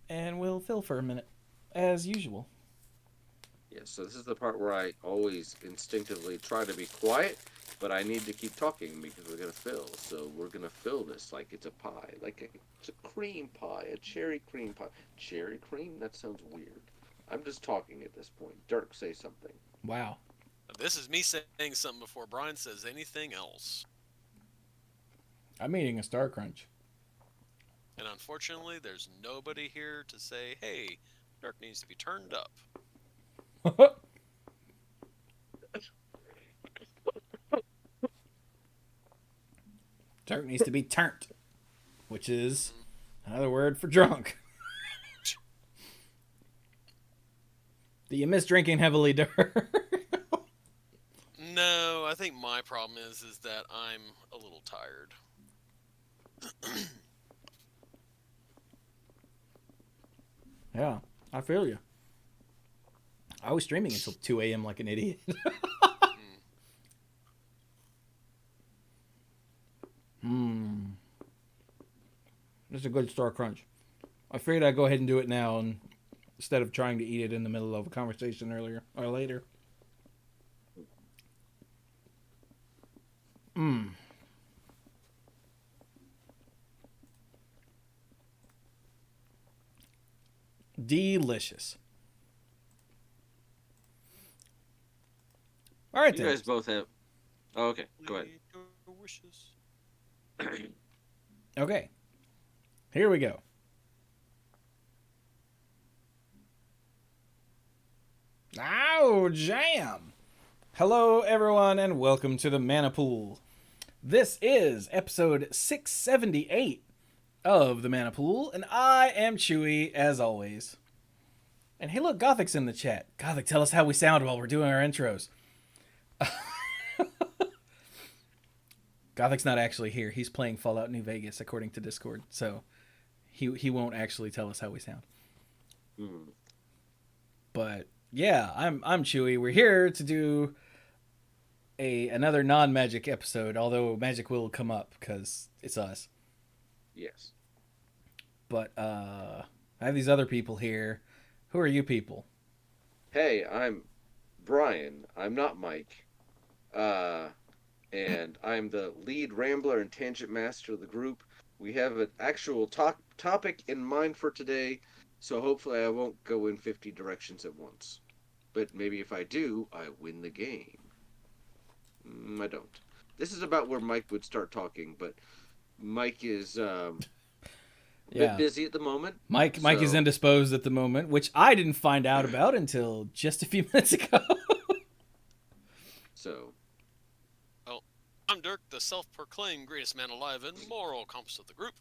and we'll fill for a minute, as usual. Yeah, so this is the part where I always instinctively try to be quiet, but I need to keep talking because we're gonna fill. So we're gonna fill this like it's a pie, it's a cream pie, a cherry cream pie. Cherry cream? That sounds weird. I'm just talking at this point. Dirk, say something. Wow. This is me saying something before Brian says anything else. I'm eating a Star Crunch. And unfortunately, there's nobody here to say, hey, Dirk needs to be turned up. Turk needs to be turnt, which is another word for drunk. Do you miss drinking heavily, Dirk? No, I think my problem is that I'm a little tired. Yeah, I feel you. I was streaming until 2 a.m. like an idiot. Mm. Hmm. This is a good Star Crunch. I figured I'd go ahead and do it now instead of trying to eat it in the middle of a conversation earlier or later. Mmm. Delicious. All right You then. guys both have. Oh, okay, go ahead. Lead your wishes. Okay. Here we go. Oh, jam! Hello, everyone, and welcome to the Mana Pool. This is episode 678 of the Mana Pool, and I am Chewy, as always. And hey, look, Gothic's in the chat. Gothic, tell us how we sound while we're doing our intros. Gothic's not actually here. He's playing Fallout New Vegas, according to Discord, so he won't actually tell us how we sound. Hmm. But yeah, I'm Chewy. We're here to do another non-magic episode, although magic will come up because it's us. Yes. But I have these other people here. Who are you people? Hey, I'm Brian. I'm not Mike. Uh, and I'm the lead rambler and tangent master of the group. We have an actual topic in mind for today, so hopefully I won't go in 50 directions at once. But maybe if I do, I win the game. I don't. This is about where Mike would start talking, but Mike is a bit Yeah, busy at the moment, Mike is so indisposed at the moment, which I didn't find out about until just a few minutes ago. so Well, I'm Dirk, the self proclaimed greatest man alive and moral compass of the group.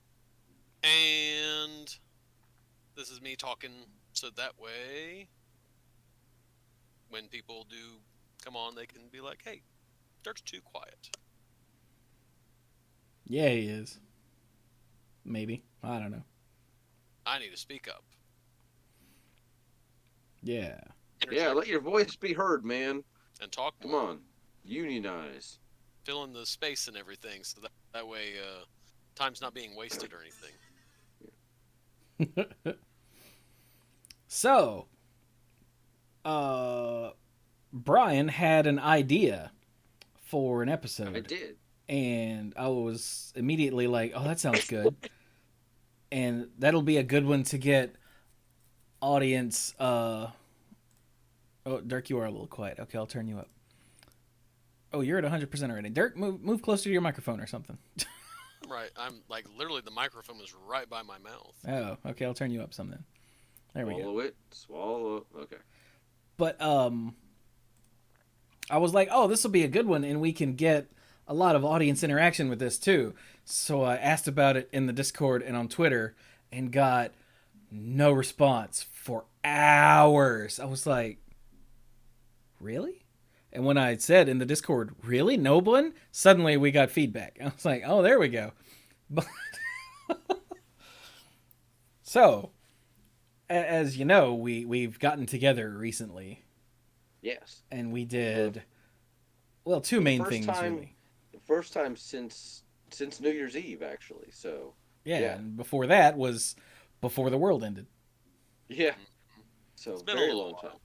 And this is me talking so that way when people do come on, they can be like, hey, Dirk's too quiet. Yeah, he is. Maybe. I don't know. I need to speak up. Yeah. yeah, Interject let your voice be heard, man. and talk Come more. on, unionize. Fill in the space and everything so that way time's not being wasted or anything. So, Brian had an idea for an I episode, did. and I was immediately like, "Oh, that sounds good," and that'll be a good one to get audience. Oh, Dirk, you are a little quiet. Okay, I'll turn you up. Oh, you're at 100% already. Dirk, move closer to your microphone or something. Right, I'm like literally the microphone is right by my mouth. Oh, okay, I'll turn you up some then. There we go. Swallow it. Swallow. Okay. But I was like, oh, this will be a good one, and we can get a lot of audience interaction with this too. So I asked about it in the Discord and on Twitter, and got no response for hours. I was like, really? And when I said in the Discord, really, no one? Suddenly we got feedback. I was like, oh, there we go. But so, as you know, we've gotten together recently, Yes. and we For did well two for the main first things time, really. the first time since New Year's Eve, actually. So Yeah, yeah, and before that was before the world ended. Yeah. It's So been a very little long time. while.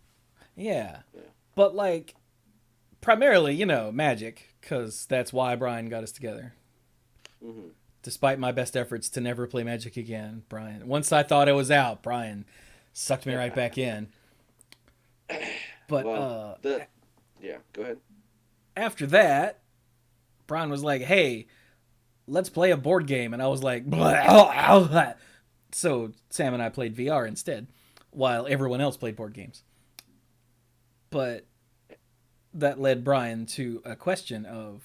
Yeah, Yeah. but like primarily, magic, because that's why Brian got us together. Hmm. Despite my best efforts to never play Magic again, Brian. Once I thought it was out, Brian sucked me right back in. But Well, the yeah. Go ahead. after that, Brian was like, "Hey, let's play a board game," and I was like, blah. So Sam and I played VR instead, while everyone else played board games. But that led Brian to a question of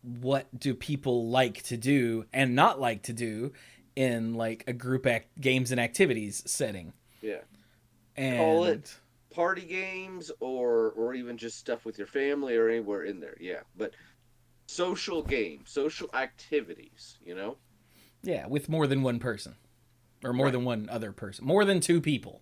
what do people like to do and not like to do in like a group games and activities setting. Yeah. Call it And party games or even just stuff with your family or anywhere in there. Yeah. But social games, social activities, yeah, with more than one person or more Right. than one other person, more than two people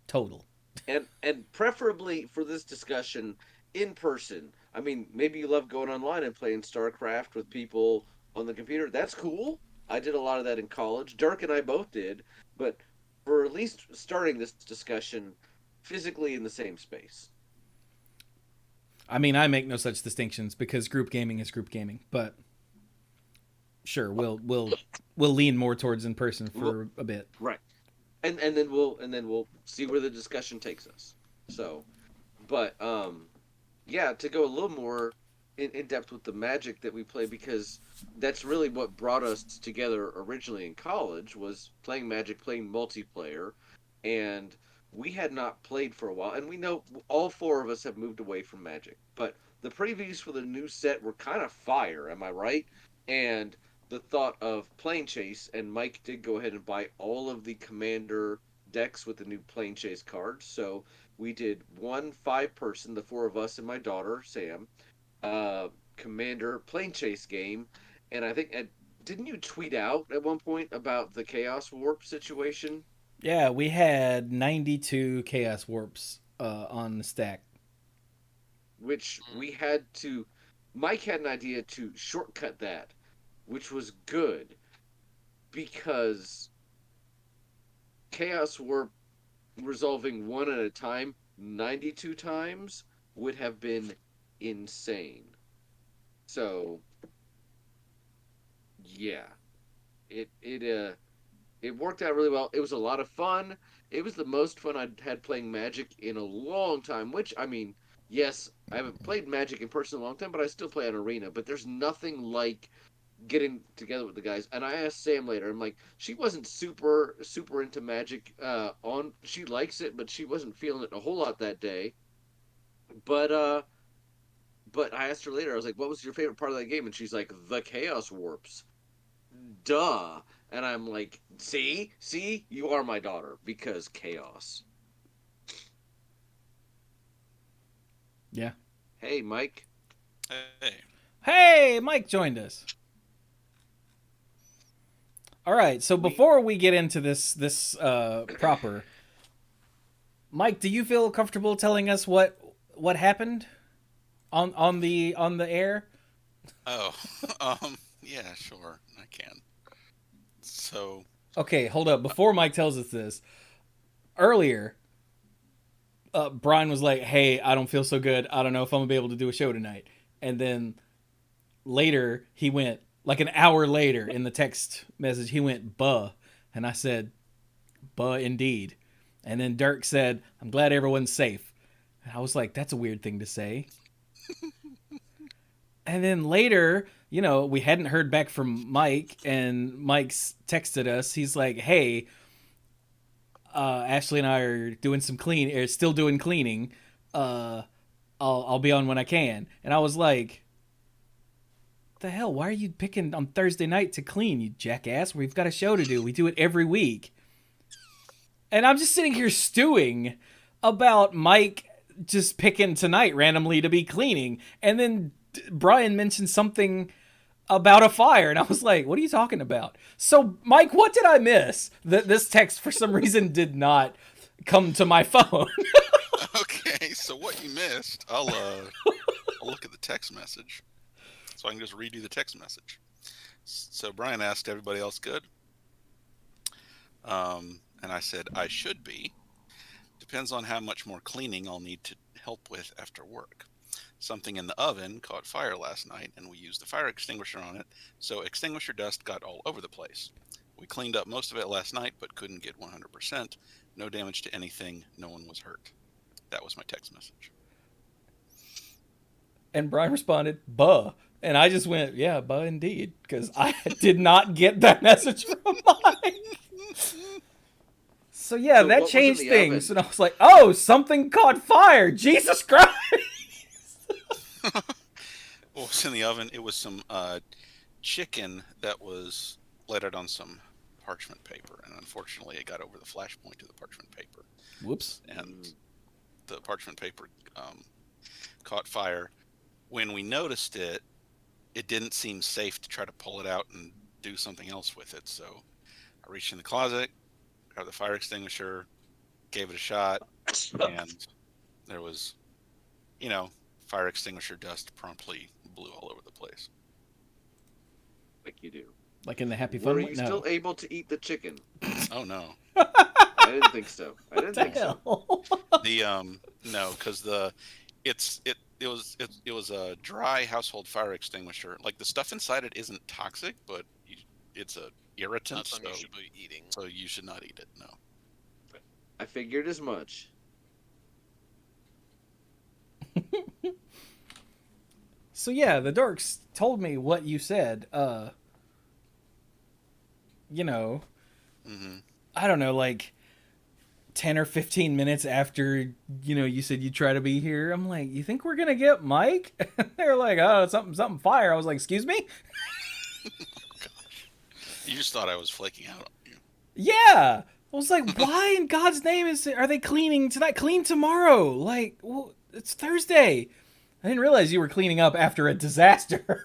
total. And preferably for this discussion in person. I mean, maybe you love going online and playing StarCraft with people on the computer. That's cool. I did a lot of that in college. Dirk and I both did, but for at least starting this discussion physically in the same space. I mean, I make no such distinctions because group gaming is group gaming, but sure, we'll lean more towards in person Well, for a bit. right. And then we'll see where the discussion takes us. So, but yeah, to go a little more in depth with the magic that we play, because that's really what brought us together originally in college, was playing magic, playing multiplayer. And we had not played for a while, and we know all four of us have moved away from magic, but the previews for the new set were kind of fire, am I right? And the thought of plane chase, and Mike did go ahead and buy all of the commander decks with the new plane chase cards. So we did one 5 person, the four of us and my daughter Sam, uh, commander plane chase game. And I think didn't you tweet out at one point about the chaos warp situation, Yeah, we had 92 chaos warps on the stack. which Mm. we had to. Mike had an idea to shortcut that, which was good because chaos warp resolving one at a time 92 times would have been insane. So, yeah, it worked out really well. It was a lot of fun. It was the most fun I'd had playing Magic in a long time, which I mean, yes, I haven't played Magic in person in a long time, but I still play on Arena, but there's nothing like getting together with the guys. And I asked Sam later, I'm like, she wasn't super into Magic on she likes it, but she wasn't feeling it a whole lot that day. But I asked her later, I was like, what was your favorite part of that game? And she's like, the chaos warps. Duh. And I'm like, see, you are my daughter because chaos. Yeah. Hey, Mike. Hey. Hey, Mike joined us. All right, so We before we get into this proper, Mike, do you feel comfortable telling us what happened on the air? Oh, yeah, sure, I can. So, Okay, hold up. Before Mike tells us this, earlier, Brian was like, "Hey, I don't feel so good. I don't know if I'm gonna be able to do a show tonight." And then later, he went like an hour later in the text message, he went, "Buh," and I said, "Buh, indeed." And then Dirk said, "I'm glad everyone's safe." And I was like, "That's a weird thing to say." And then later, we hadn't heard back from Mike, and Mike's texted us. He's like, "Hey, Ashley and I are doing some still doing cleaning. Uh, I'll be on when I can." And I was like, "The hell? Why are you picking on Thursday night to clean, you jackass? We've got a show to do. We do it every week." And I'm just sitting here stewing about Mike just picking tonight randomly to be cleaning, and then Brian mentioned something about a fire, and I was like, "What are you talking about?" So, Mike, what did I miss? That this text for some reason did not come to my phone. okay, so what you missed, I'll look at the text message, so I can just read you the text message. So Brian asked everybody else good. And I said, I should be. Depends on how much more cleaning I'll need to help with after work. Something in the oven caught fire last night, and we used the fire extinguisher on it, so extinguisher dust got all over the place. We cleaned up most of it last night, but couldn't get 100%. No damage to anything. No one was hurt. That was my text message. And Brian responded, "Buh." And I just went, "Yeah, buh indeed," because I did not get that message from Mike. So yeah, So that what was changed in the things, oven? and I was like, "Oh, something caught fire! Jesus Christ!" What was in the oven? It was some chicken that was lettered on some parchment paper, and unfortunately, it got over the flash point of the parchment paper, Whoops. and the parchment paper caught fire. When we noticed it, it didn't seem safe to try to pull it out and do something else with it. So I reached in the closet, grabbed the fire extinguisher, gave it a shot, and there was, fire extinguisher dust promptly blew all over the place. Like you do. Like in the Happy Fun Were one? you No. still able to eat the chicken? Oh no. I didn't think so. I didn't What the think so. hell? The no, because it was a dry household fire extinguisher. Like the stuff inside it isn't toxic, but it's a irritant, Not something so you should be eating. you should not eat it. No. I figured as much. So yeah, the dorks told me what you said. Mm-hmm. I don't know, like 10 or 15 minutes after, you said you'd try to be here. I'm like, "You think we're going to get Mike?" They're like, "Oh, something fire." I was like, "Excuse me?" You just thought I was flaking out on you. Yeah. I was like, "Why in God's name are they cleaning tonight? Clean tomorrow." Like, well, it's Thursday. I didn't realize you were cleaning up after a disaster.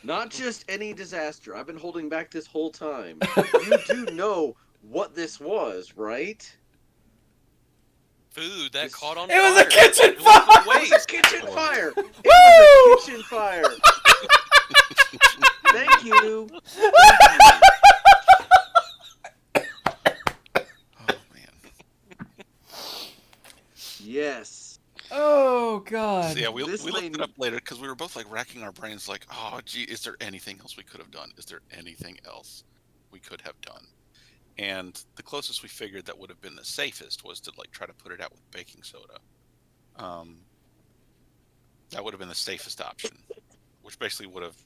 Not just any disaster. I've been holding back this whole time. You do know what this was, right? Food that This- caught on It fire. was a kitchen It was fire! the It was waste. a kitchen fire! It was a kitchen fire! Thank you! Oh man. Yes. Oh, God. So yeah, we This looked made it me- up later because we were both like racking our brains, like, oh gee, is there anything else we could have done? Is there anything else we could have done? And the closest we figured that would have been the safest was to like try to put it out with baking soda. That would have been the safest option, which basically would have,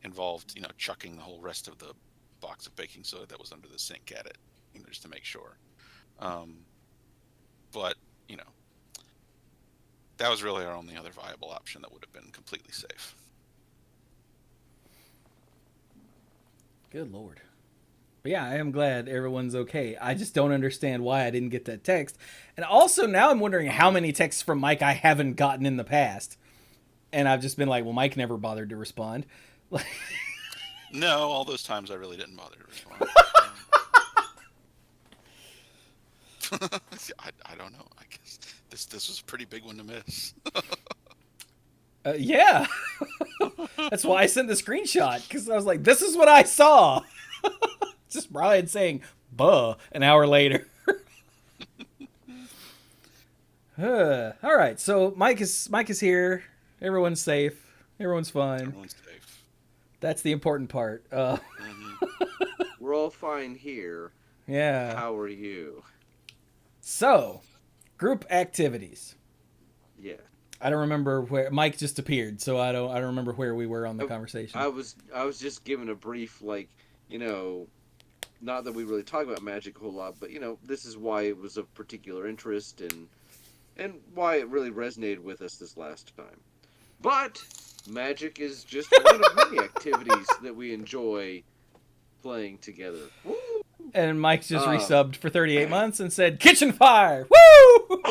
involved, chucking the whole rest of the box of baking soda that was under the sink at it, just to make sure. But, that was really our only other viable option that would have been completely safe. Good Lord. But yeah, I am glad everyone's okay. I just don't understand why I didn't get that text. And also now I'm wondering how many texts from Mike I haven't gotten in the past. And I've just been like, well, Mike never bothered to respond. No, all those times I really didn't bother to respond. I don't know. I guess this was a pretty big one to miss. Yeah. That's why I sent the screenshot, because I was like, this is what I saw. Just Brian saying "buh" an hour later. All right, so Mike is here. Everyone's safe. Everyone's fine. Everyone's safe. That's the important part. We're all fine here. Yeah. How are you? So, group activities. Yeah. I don't remember where Mike just appeared, so I don't remember where we were on the conversation. I was just giving a brief, not that we really talk about magic a whole lot, but this is why it was of particular interest and why it really resonated with us this last time. But magic is just one of many activities that we enjoy playing together. Woo! And Mike just Um, resubbed for 38 months and said, "Kitchen fire! Woo!"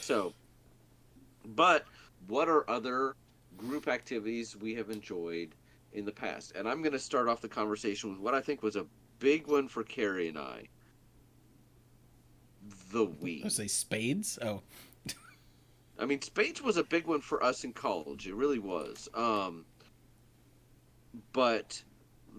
So, but what are other group activities we have enjoyed in the past? And I'm going to start off the conversation with what I think was a big one for Carrie and I. The Wii. I say spades. Oh, I mean, spades was a big one for us in college. It really was. But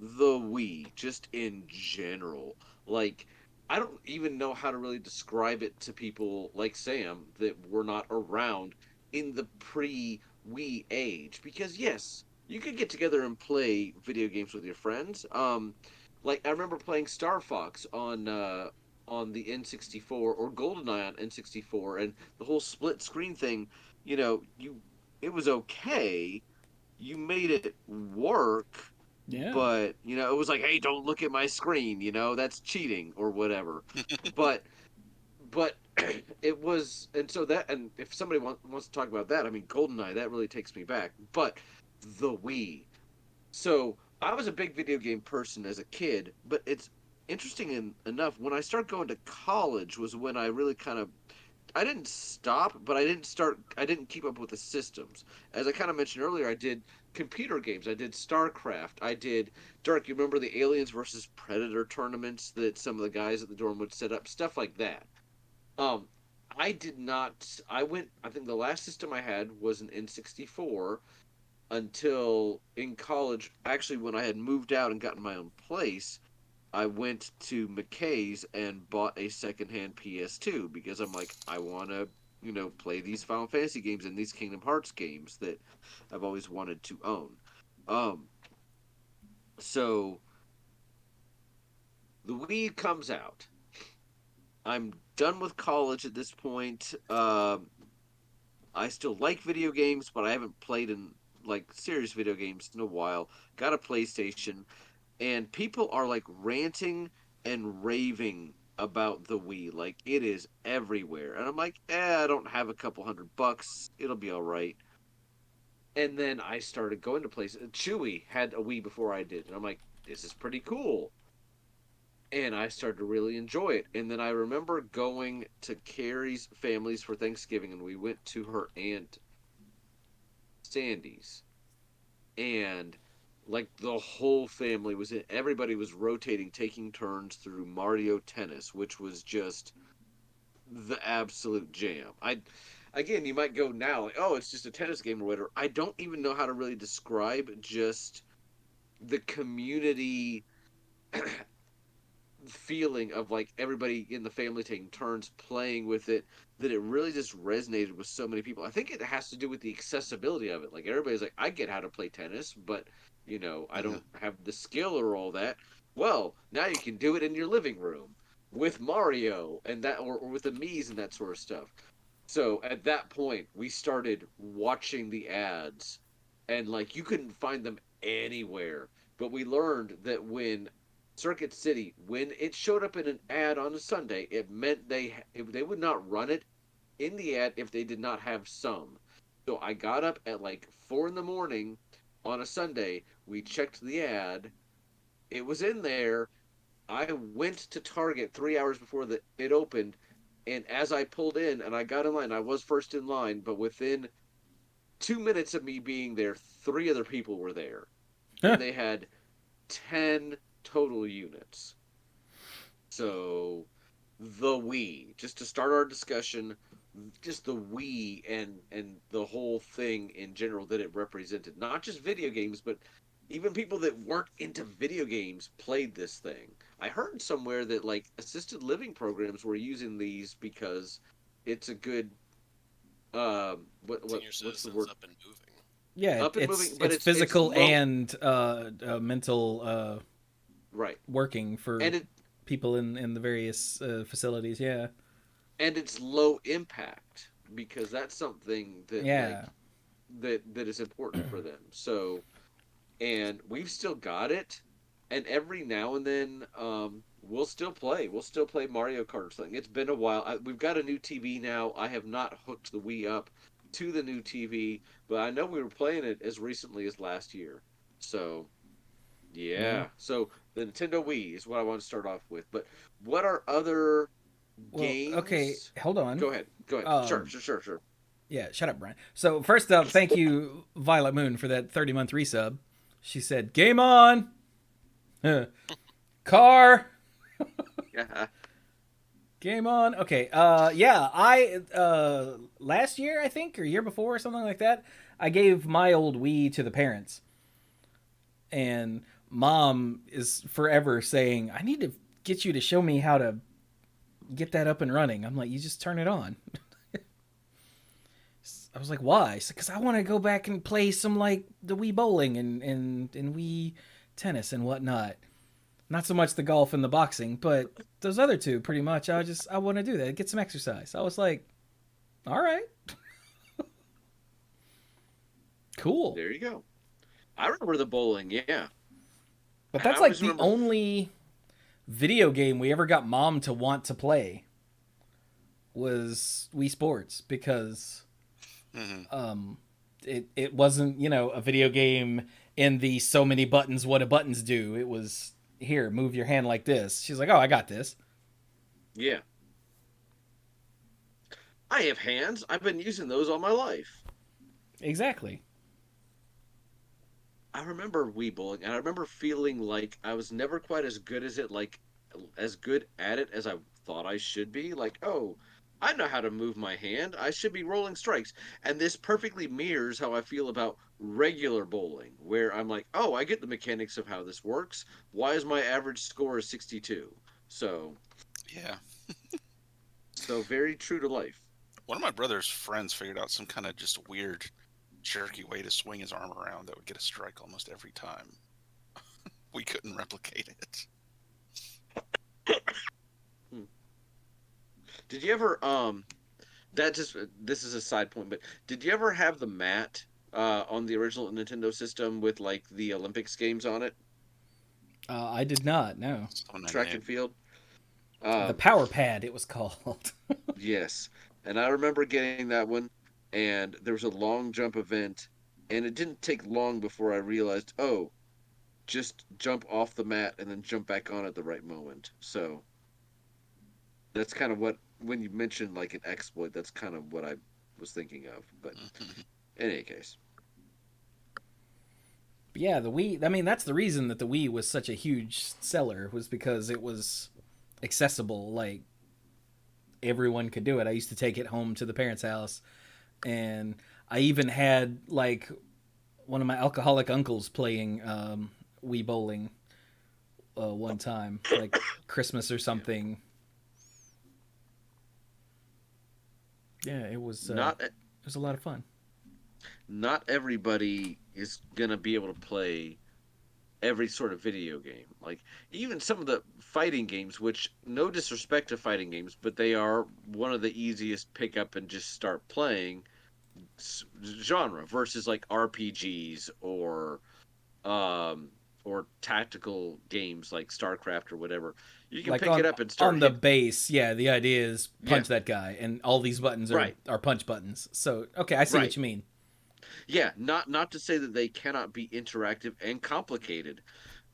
the Wii, just in general. Like, I don't even know how to really describe it to people like Sam that were not around in the pre-Wii age. Because yes, you could get together and play video games with your friends. Like I remember playing Star Fox on the N64 or GoldenEye on N64, and the whole split screen thing. You it was okay. You made it work, Yeah. but it was like, hey, don't look at my screen, that's cheating or whatever. but but it was, and so that, and if somebody wants to talk about that, I mean, GoldenEye, that really takes me back. But the Wii. So I was a big video game person as a kid, but it's interesting enough, when I started going to college was when I really kind of, I didn't stop, but I didn't keep up with the systems. As I kind of mentioned earlier, I did computer games. I did StarCraft. I did Dark. You remember the Aliens versus Predator tournaments that some of the guys at the dorm would set up, stuff like that. Um, I did not. I think the last system I had was an N64 until in college. Actually, when I had moved out and gotten my own place, I went to McKay's and bought a secondhand PS2 because I'm like, I want to, play these Final Fantasy games and these Kingdom Hearts games that I've always wanted to own. Um, so the Wii comes out. I'm done with college at this point. I still like video games, but I haven't played in like serious video games in a while. Got a PlayStation, and people are like ranting and raving about the Wii. Like it is everywhere. And I'm like, I don't have a couple $100. It'll be all right. And then I started going to places. Chewy had a Wii before I did. And I'm like, this is pretty cool. And I started to really enjoy it. And then I remember going to Carrie's family's for Thanksgiving, and we went to her aunt Sandy's. And like the whole family was in, everybody was rotating, taking turns through Mario Tennis, which was just the absolute jam. Again, you might go now like, oh, it's just a tennis game or whatever. I don't even know how to really describe just the community feeling of like everybody in the family taking turns playing with it, that it really just resonated with so many people. I think it has to do with the accessibility of it. Like everybody's like, I get how to play tennis, but I Yeah. don't have the skill or all that. Well, now you can do it in your living room with Mario and that, or with the Mii's and that sort of stuff. So at that point, we started watching the ads, and like you couldn't find them anywhere. But we learned that when Circuit City, when it showed up in an ad on a Sunday, it meant they would not run it in the ad if they did not have some. So I got up at like 4 in the morning on a Sunday. We checked the ad. It was in there. I went to Target 3 hours before it opened, and as I pulled in and I got in line, I was first in line, but within 2 minutes of me being there, three other people were there, and they had 10 total units. So the Wii, just to start our discussion, just the Wii and the whole thing in general that it represented, not just video games, but even people that weren't into video games played this thing. I heard somewhere that like assisted living programs were using these because it's a good Senior what's the citizens word, up and moving. Yeah, up and moving, but it's it's physical low, and mental right, working for and it people in the various facilities. Yeah, and it's low impact because that's something that yeah. that is important for them. So, and we've still got it, and every now and then we'll still play Mario Kart or something. It's been a while. We've got a new TV now. I have not hooked the Wii up to the new TV, but I know we were playing it as recently as last year. So Yeah. yeah, so the Nintendo Wii is what I want to start off with. But what are other Well, okay, games? hold on. Go ahead. Go ahead. Sure, Um, sure, sure, sure. yeah, shut up, Brian. So first up, thank you, Violet Moon, for that 30-month resub. She said, "Game on, car, Yeah. game on." Okay, yeah, I last year I think or year before or something like that, I gave my old Wii to the parents, and Mom is forever saying, I need to get you to show me how to get that up and running. I'm like, you just turn it on. I was like, why? Because I want to go back and play some like the Wii bowling and Wii tennis and whatnot. Not so much the golf and the boxing, but those other two, pretty much. I want to do that, get some exercise. I was like, all right, cool. There you go. I remember the bowling, yeah. But And I that's like always the remember- only video game we ever got Mom to want to play was Wii Sports because it wasn't, you know, a video game in the so many buttons what do buttons do. It was, here, move your hand like this. She's like, oh, I got this. Yeah. I have hands. I've been using those all my life. Exactly. I remember Wii bowling, and I remember feeling like I was never quite as good as it, like as good at it as I thought I should be. Like, oh, I know how to move my hand. I should be rolling strikes. And this perfectly mirrors how I feel about regular bowling, where I'm like, oh, I get the mechanics of how this works. Why is my average score 62? So Yeah. very true to life. One of my brother's friends figured out some kind of just weird, jerky way to swing his arm around that would get a strike almost every time. We couldn't replicate it. Did you ever this is a side point, but did you ever have the mat on the original Nintendo system with like the Olympics games on it? I did not, no. Track and field. The Power Pad, it was called. Yes. And I remember getting that one, and there was a long jump event, and it didn't take long before I realized, oh, just jump off the mat and then jump back on at the right moment. So that's kind of what, when you mentioned like an exploit, that's kind of what I was thinking of. But in any case. Yeah, the Wii, I mean, that's the reason that the Wii was such a huge seller, was because it was accessible. Like, everyone could do it. I used to take it home to the parents' house, and I even had like one of my alcoholic uncles playing Wii bowling one time, like Christmas or something. Yeah, it was it was a lot of fun. Not everybody is gonna be able to play every sort of video game. Like even some of the fighting games, which no disrespect to fighting games, but they are one of the easiest pick up and just start playing genre versus like RPGs or tactical games like StarCraft or whatever. You can Like pick on, it up and start on the base. Yeah, the idea is punch Yeah. that guy, and all these buttons are Right. are punch buttons. So okay, I see Right. what you mean. Yeah, not to say that they cannot be interactive and complicated.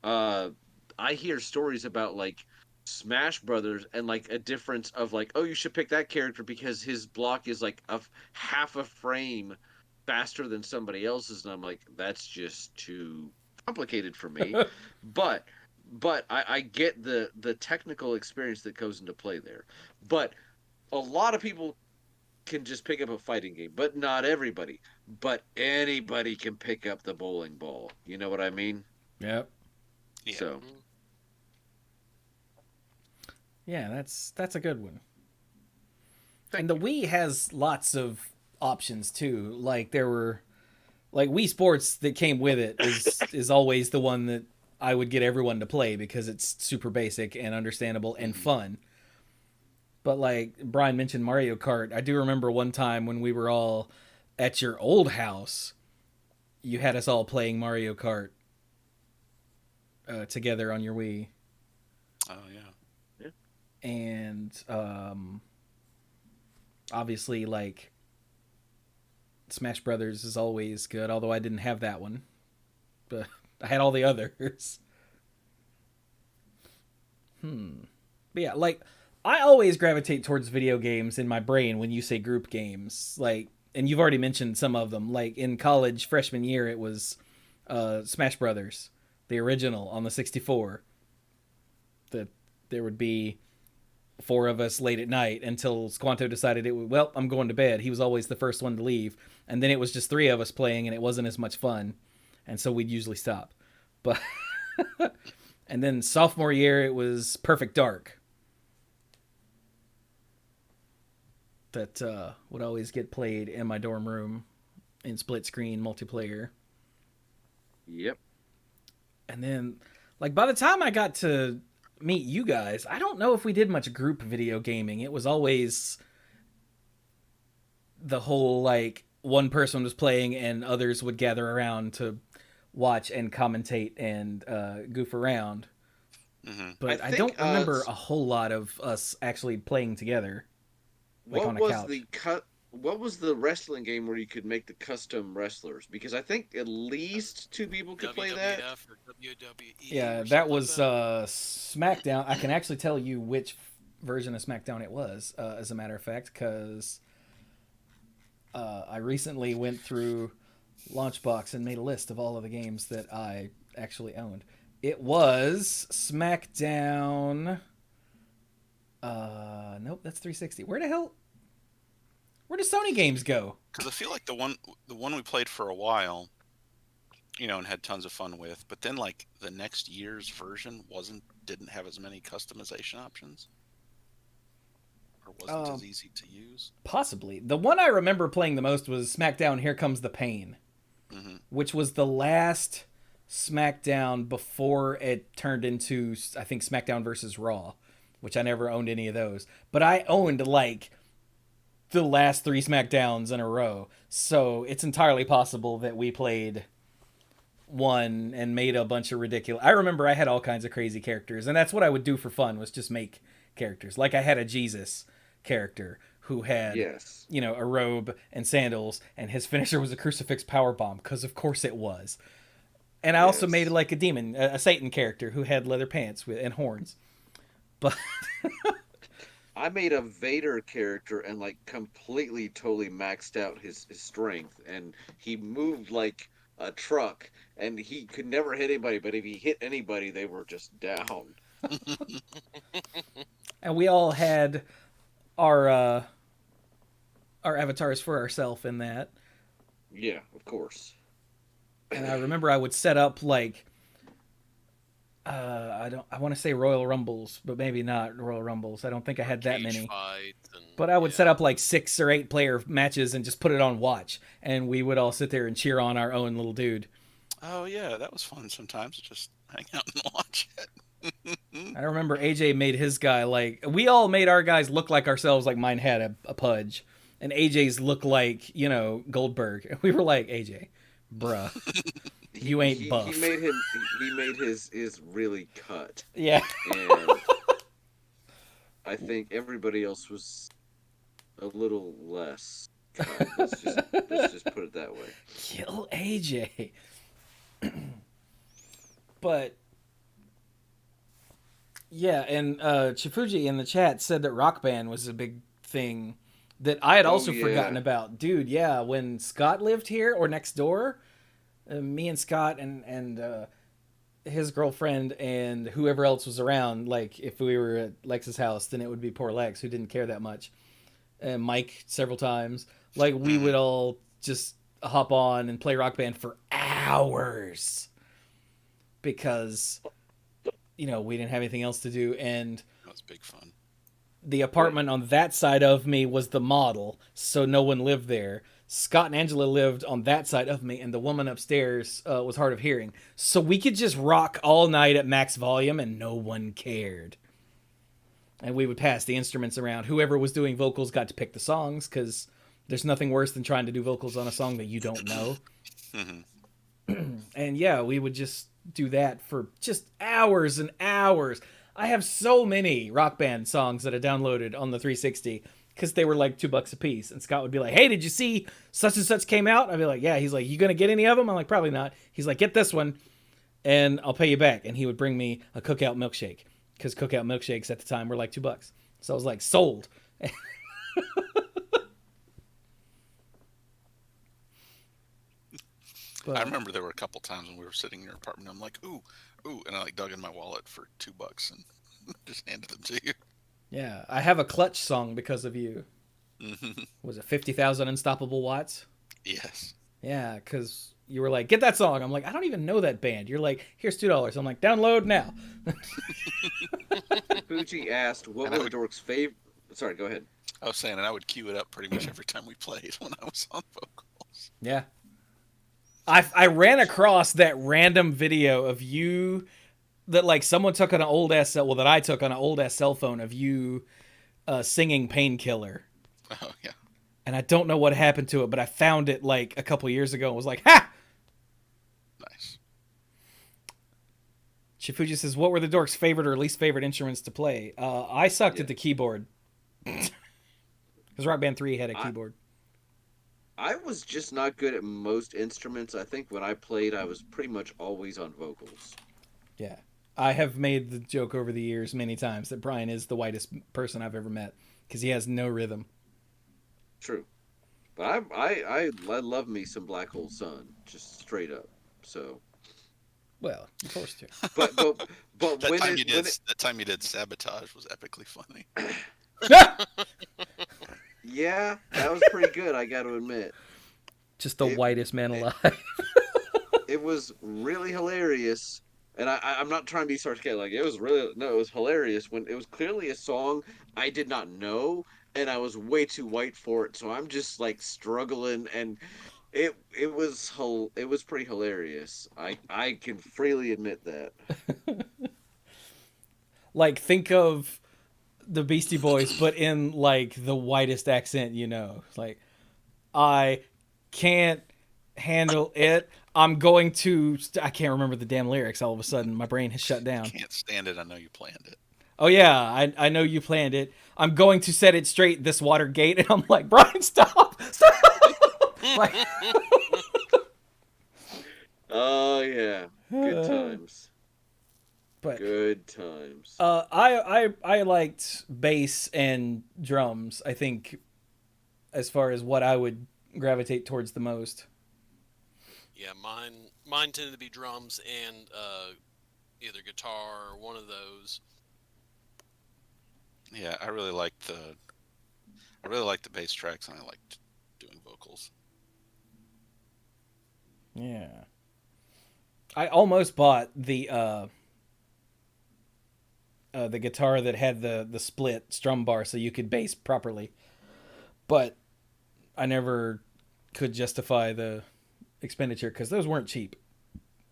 Uh, I hear stories about like Smash Brothers and like a difference of like, oh, you should pick that character because his block is like half a frame faster than somebody else's, and I'm like, that's just too complicated for me. But I get the technical experience that goes into play there. But a lot of people can just pick up a fighting game, but not everybody. But anybody can pick up the bowling ball. You know what I mean? Yep. Yeah. So Yeah, that's a good one. Thank And the Wii has lots of options too. Like there were like Wii Sports that came with it is always the one that I would get everyone to play because it's super basic and understandable and fun. But like Brian mentioned Mario Kart, I do remember one time when we were all at your old house, you had us all playing Mario Kart together on your Wii. Oh yeah. And obviously like Smash Brothers is always good, although I didn't have that one, but I had all the others. But yeah, like I always gravitate towards video games in my brain when you say group games, like, and you've already mentioned some of them. Like in college freshman year, it was Smash Brothers, the original on the 64. That there would be four of us late at night until Squanto decided it would, well, I'm going to bed. He was always the first one to leave. And then it was just three of us playing and it wasn't as much fun. And so we'd usually stop. But And then sophomore year, it was Perfect Dark. That would always get played in my dorm room in split screen multiplayer. Yep. And then, like, by the time I got to meet you guys, I don't know if we did much group video gaming. It was always the whole, like, one person was playing and others would gather around to watch and commentate and goof around. Mm-hmm. But I think, don't remember a whole lot of us actually playing together. Like what on a was couch. what was the wrestling game where you could make the custom wrestlers? Because I think at least 2 people could play that. WWF or WWE. Yeah, or that something was like that. SmackDown. I can actually tell you which version of SmackDown it was, as a matter of fact, because I recently went through Launchbox and made a list of all of the games that I actually owned. It was SmackDown. Nope, that's 360. Where do Sony games go? Because I feel like the one we played for a while, and had tons of fun with, but then like the next year's version didn't have as many customization options, or wasn't as easy to use. Possibly. The one I remember playing the most was SmackDown Here Comes the Pain, which was the last SmackDown before it turned into, I think, SmackDown versus Raw, which I never owned any of those. But I owned, like, the last 3 SmackDowns in a row. So it's entirely possible that we played one and made a bunch of ridiculous... I remember I had all kinds of crazy characters, and that's what I would do for fun, was just make characters. Like, I had a Jesus character who had, Yes. a robe and sandals, and his finisher was a crucifix powerbomb, because of course it was. And I also made, like, a demon, a Satan character who had leather pants and horns. But... I made a Vader character and like completely totally maxed out his strength, and he moved like a truck, and he could never hit anybody, but if he hit anybody they were just down. And we all had our avatars for ourselves in that. Yeah, of course. And I remember I would set up like I want to say Royal Rumbles, but maybe not Royal Rumbles. I don't think I had that Cage many. fights and, But I would yeah. set up like 6 or 8 player matches and just put it on watch, and we would all sit there and cheer on our own little dude. Oh yeah, that was fun sometimes. Just hang out and watch it. I remember AJ made his guy like, we all made our guys look like ourselves. Like mine had a pudge, and AJ's looked like Goldberg. And we were like, AJ, bruh, you ain't buff. He made him. He made his really cut. Yeah. And I think everybody else was a little less cut. Let's just put it that way. Kill AJ. But yeah, and Chifuji in the chat said that Rock Band was a big thing that I had also forgotten about. Dude, yeah, when Scott lived here or next door, me and Scott and his girlfriend and whoever else was around, like if we were at Lex's house, then it would be poor Lex, who didn't care that much. And Mike several times. Like we would all just hop on and play Rock Band for hours because we didn't have anything else to do, and That was big fun. the apartment on that side of me was the model, so no one lived there. Scott and Angela lived on that side of me, and the woman upstairs was hard of hearing. So we could just rock all night at max volume, and no one cared. And we would pass the instruments around. Whoever was doing vocals got to pick the songs, because there's nothing worse than trying to do vocals on a song that you don't know. And yeah, we would just do that for just hours and hours. I have so many Rock Band songs that I downloaded on the 360 because they were like $2 a piece. And Scott would be like, "Hey, did you see such and such came out?" I'd be like, "Yeah." He's like, "You gonna get any of them?" I'm like, "Probably not." He's like, "Get this one and I'll pay you back." And he would bring me a Cookout milkshake, because Cookout milkshakes at the time were like $2. So I was like, sold. But I remember there were a couple times when we were sitting in your apartment. I'm like, ooh, and I like dug in my wallet for $2 and just handed them to you. yeah, I have a Clutch song because of you. Was it 50,000 Unstoppable Watts? Yes. Yeah, because you were like, get that song. I'm like, I don't even know that band. You're like, here's $2. I'm like, download now. Fuji asked, what And I were would- the dorks' favorite? Sorry, go ahead. I was saying, and I would cue it up pretty much every time we played when I was on vocals. Yeah. I ran across that random video of you that like someone took on an old ass cell, well, that I took on an old ass cell phone of you singing Painkiller. Oh yeah. And I don't know what happened to it, but I found it like a couple years ago and was like, ha! Nice. Chifuji says, what were the dorks' favorite or least favorite instruments to play? I sucked at the keyboard. Because Rock Band 3 had a keyboard. I was just not good at most instruments. I think when I played, I was pretty much always on vocals. Yeah. I have made the joke over the years many times that Brian is the whitest person I've ever met because he has no rhythm. True. But I love me some Black Hole Sun, just straight up. So. Well, you're forced to. But That when time it, you when did it, that time you did Sabotage was epically funny. yeah, that was pretty good. I got to admit, Just the It- whitest man alive. it was really hilarious. And I'm not trying to be sarcastic. Like it was hilarious when it was clearly a song I did not know, and I was way too white for it. So I'm just like struggling, and it was pretty hilarious. I can freely admit that. Like, think of the Beastie Boys, but in like the whitest accent, you know. Like, I can't handle it. I'm going to. I can't remember the damn lyrics. All of a sudden, my brain has shut down. Can't stand it. I know you planned it. Oh yeah, I know you planned it. I'm going to set it straight. This Watergate, and I'm like, Brian, stop. Like, Oh yeah, good times. but Good times. I liked bass and drums. I think, as far as what I would gravitate towards the most. Yeah, mine tended to be drums and either guitar or one of those. Yeah, I really liked the bass tracks, and I liked doing vocals. Yeah. I almost bought the guitar that had the split strum bar so you could bass properly. But I never could justify the expenditure because those weren't cheap.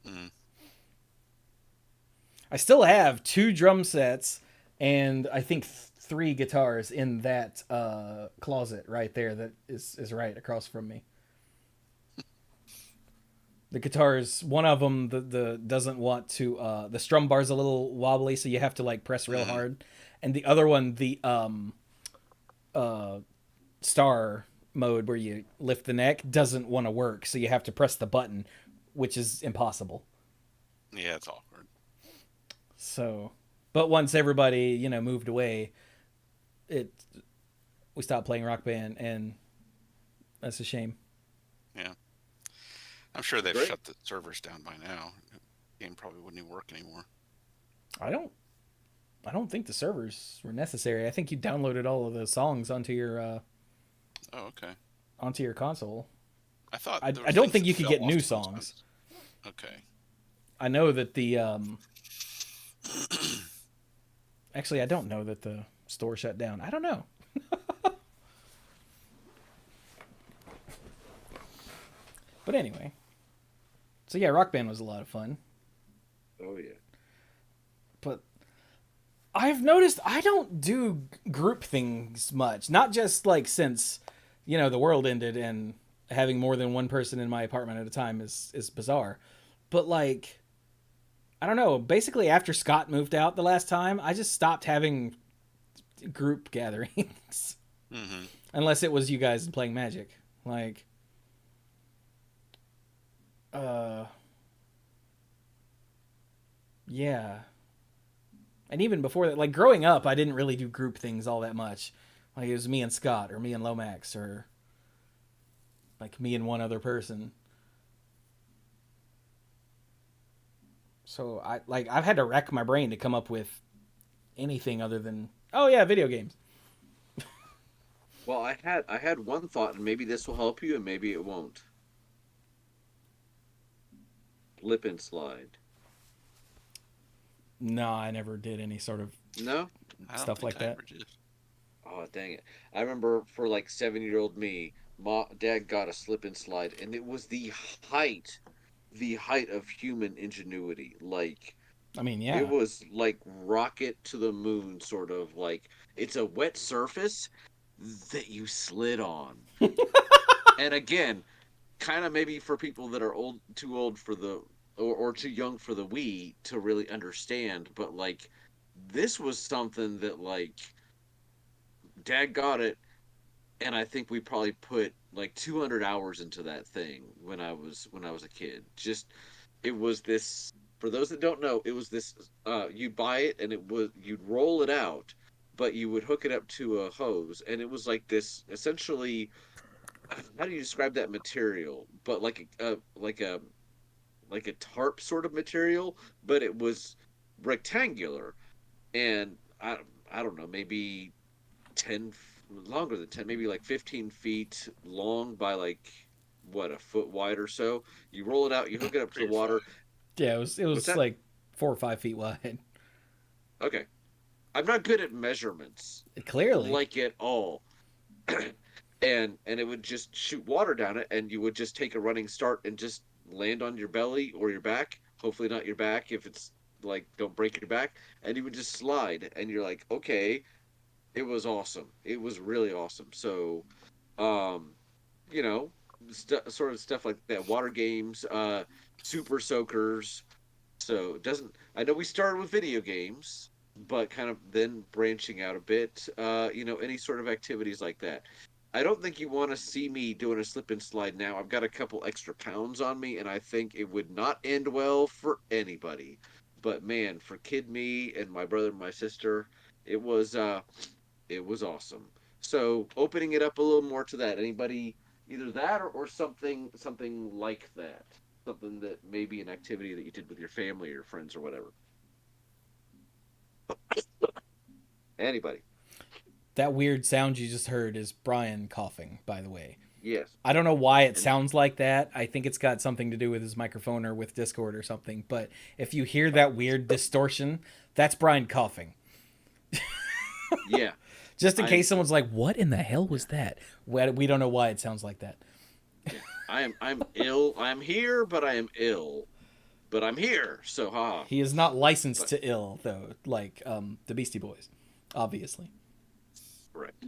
Mm. I still have 2 drum sets and I think 3 guitars in that closet right there that is right across from me. The guitars, one of them the doesn't want to the strum bar's a little wobbly, so you have to like press real hard, and the other one, the star mode where you lift the neck, doesn't want to work, so you have to press the button, which is impossible. Yeah, it's awkward. So, but once everybody moved away, we stopped playing Rock Band, and that's a shame. Yeah, I'm sure they've Great. shut the servers down by now. The game probably wouldn't even work anymore. I don't think the servers were necessary. I think you downloaded all of the songs onto your Oh, okay. onto your console. I thought I there were don't things think that you could fell get off new to songs. those. Okay. I know that the actually I don't know that the store shut down. I don't know. But anyway. So yeah, Rock Band was a lot of fun. Oh yeah. But I've noticed I don't do group things much. Not just like since, the world ended and having more than one person in my apartment at a time is bizarre. But like, I don't know. Basically, after Scott moved out the last time, I just stopped having group gatherings. Mm-hmm. Unless it was you guys playing Magic. Like, yeah. And even before that, like growing up, I didn't really do group things all that much. Like it was me and Scott, or me and Lomax, or like me and one other person. So I've had to rack my brain to come up with anything other than video games. Well, I had one thought, and maybe this will help you, and maybe it won't. slip and slide? No, I never did any sort of No? I don't stuff think like I that. ever did. Oh, dang it. I remember for like 7-year-old me, dad got a slip and slide, and it was the height of human ingenuity. Like, I mean, it yeah. was like rocket to the moon, sort of like it's a wet surface that you slid on. And again, kind of maybe for people that are too old for the, or too young for the Wii to really understand, but like this was something that like dad got it, and I think we probably put like 200 hours into that thing when I was a kid. Just it was this, for those that don't know, it was this you buy it and it was, you'd roll it out, but you would hook it up to a hose, and it was like this essentially, how do you describe that material? But like a tarp sort of material, but it was rectangular, and I don't know, maybe 10, longer than 10, maybe like 15 feet long by like what, a foot wide or so. You roll it out, you hook it up to the 3 or 5. water. Yeah, it was What's that? like 4 or 5 feet wide. Okay. I'm not good at measurements, Clearly. like at all. And it would just shoot water down it, and you would just take a running start and just land on your belly or your back. Hopefully not your back, if it's like, don't break your back, and you would just slide, and you're like, okay. It was awesome. It was really awesome. So, um, you know, sort of stuff like that. Water games, super soakers. So it doesn't. I know we started with video games, but kind of then branching out a bit. Any sort of activities like that. I don't think you want to see me doing a slip and slide now. I've got a couple extra pounds on me, and I think it would not end well for anybody. But man, for kid me and my brother and my sister, it was it was awesome. So opening it up a little more to that. Anybody, either that or something like that. Something that maybe an activity that you did with your family or your friends or whatever. Anybody? That weird sound you just heard is Brian coughing, by the way. Yes. I don't know why it And sounds like that. I think it's got something to do with his microphone or with Discord or something. But if you hear that weird distortion, that's Brian coughing. yeah, Just in I'm case someone's like, "What in the hell yeah, was that?" We don't know why it sounds like that. yeah. I'm ill. I'm here, but I am ill. But I'm here. So ha. He is not licensed But to ill, though, like the Beastie Boys, obviously. correct.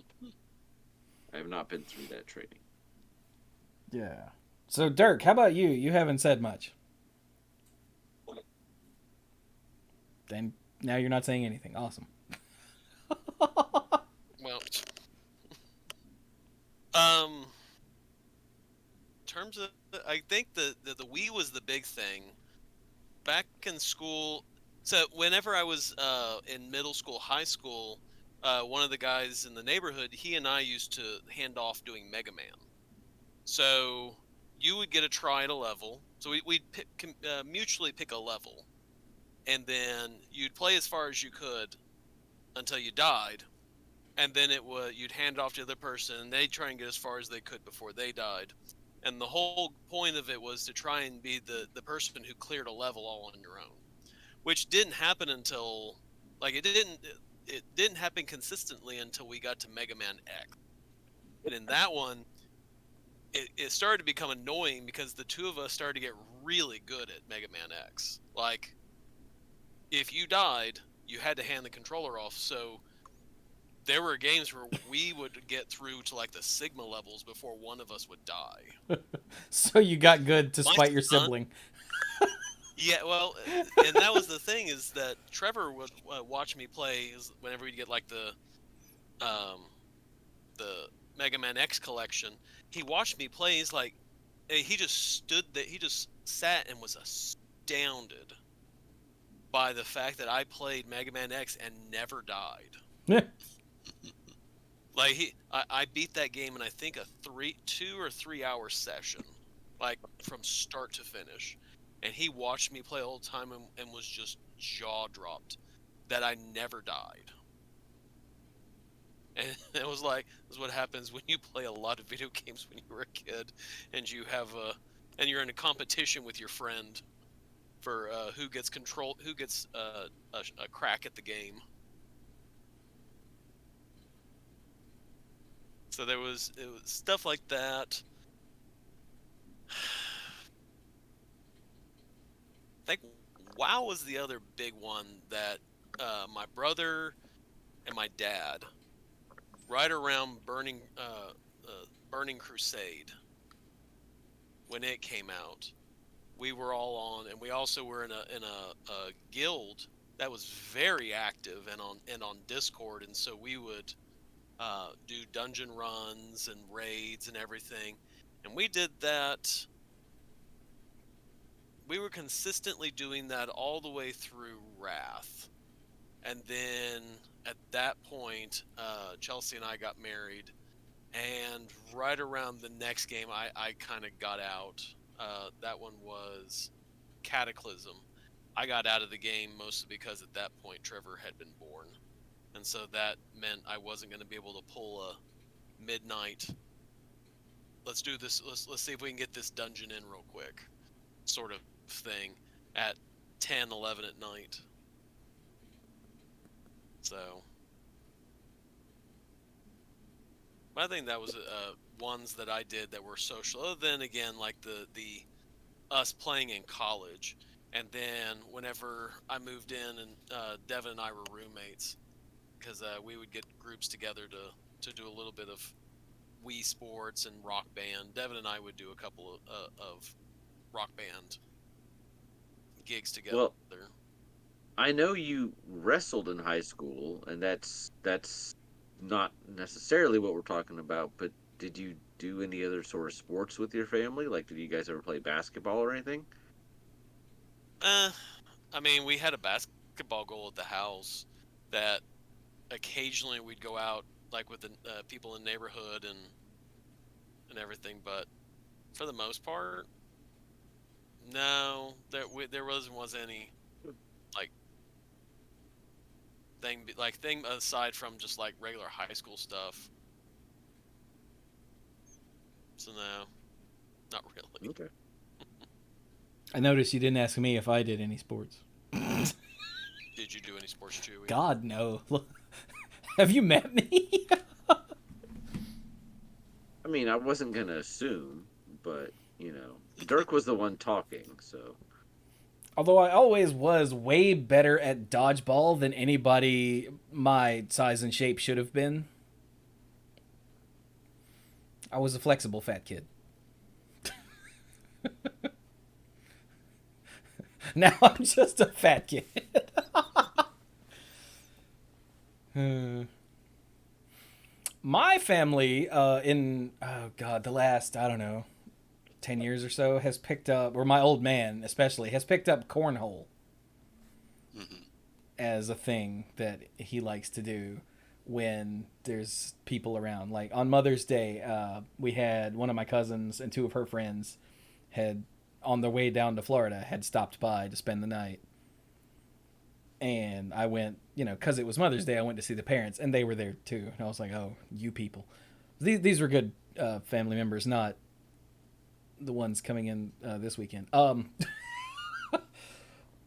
I have not been through that training. Yeah. So, Dirk, how about you? You haven't said much. Then now you're not saying anything. Awesome. Well, in terms of, I think the Wii was the big thing back in school. So whenever I was in middle school, high school, one of the guys in the neighborhood, he and I used to hand off doing Mega Man. So you would get a try at a level. So we'd mutually pick a level, and then you'd play as far as you could until you died, and then you'd hand it off to the other person, and they'd try and get as far as they could before they died. And the whole point of it was to try and be the person who cleared a level all on your own, which didn't happen until, like, it didn't happen consistently until we got to Mega Man X. And in that one, it started to become annoying because the two of us started to get really good at Mega Man X. Like, if you died, you had to hand the controller off. So there were games where we would get through to like the Sigma levels before one of us would die. So you got good to My spite your son, sibling. yeah, well, and that was the thing, is that Trevor would watch me play whenever we'd get like um, the Mega Man X collection. He watched me play. He's like, he just stood there. He just sat and was astounded by the fact that I played Mega Man X and never died. Like I beat that game in, I think, a 2 or 3 hour session, like from start to finish. And he watched me play all the time and was just jaw dropped that I never died. And it was like, this is what happens when you play a lot of video games when you were a kid, and and you're in a competition with your friend. for who gets a crack at the game. So it was stuff like that. I think WoW was the other big one that my brother and my dad, right around Burning Crusade, when it came out, we were all on, and we also were in a guild that was very active and on Discord, and so we would do dungeon runs and raids and everything, and we did that. We were consistently doing that all the way through Wrath, and then at that point, Chelsea and I got married, and right around the next game, I kind of got out. That one was Cataclysm. I got out of the game mostly because at that point Trevor had been born, and so that meant I wasn't going to be able to pull a midnight. Let's do this. Let's see if we can get this dungeon in real quick, sort of thing, at 10, 11 at night. So I think that was ones that I did that were social. Other than again, like the us playing in college, and then whenever I moved in, and Devin and I were roommates, because we would get groups together to do a little bit of Wii Sports and Rock Band. Devin and I would do a couple of Rock Band gigs together. Well, I know you wrestled in high school, and that's not necessarily what we're talking about, but did you do any other sort of sports with your family? Like, did you guys ever play basketball or anything? I mean, we had a basketball goal at the house that occasionally we'd go out, like with the people in the neighborhood and everything, but for the most part, no, there wasn't any thing aside from just like regular high school stuff. So no, not really. Okay. I noticed you didn't ask me if I did any sports. Did you do any sports, Chewy? God, no. Have you met me? I mean, I wasn't gonna assume, but Dirk was the one talking, so. Although I always was way better at dodgeball than anybody my size and shape should have been. I was a flexible fat kid. Now I'm just a fat kid. My family, the last, I don't know, 10 years or so, has picked up, or my old man especially, has picked up cornhole as a thing that he likes to do when there's people around. Like on Mother's Day, we had one of my cousins and two of her friends had, on their way down to Florida, had stopped by to spend the night. And I went, because it was Mother's Day, I went to see the parents, and they were there too. And I was like, oh, you people. These were good family members, not the ones coming in this weekend.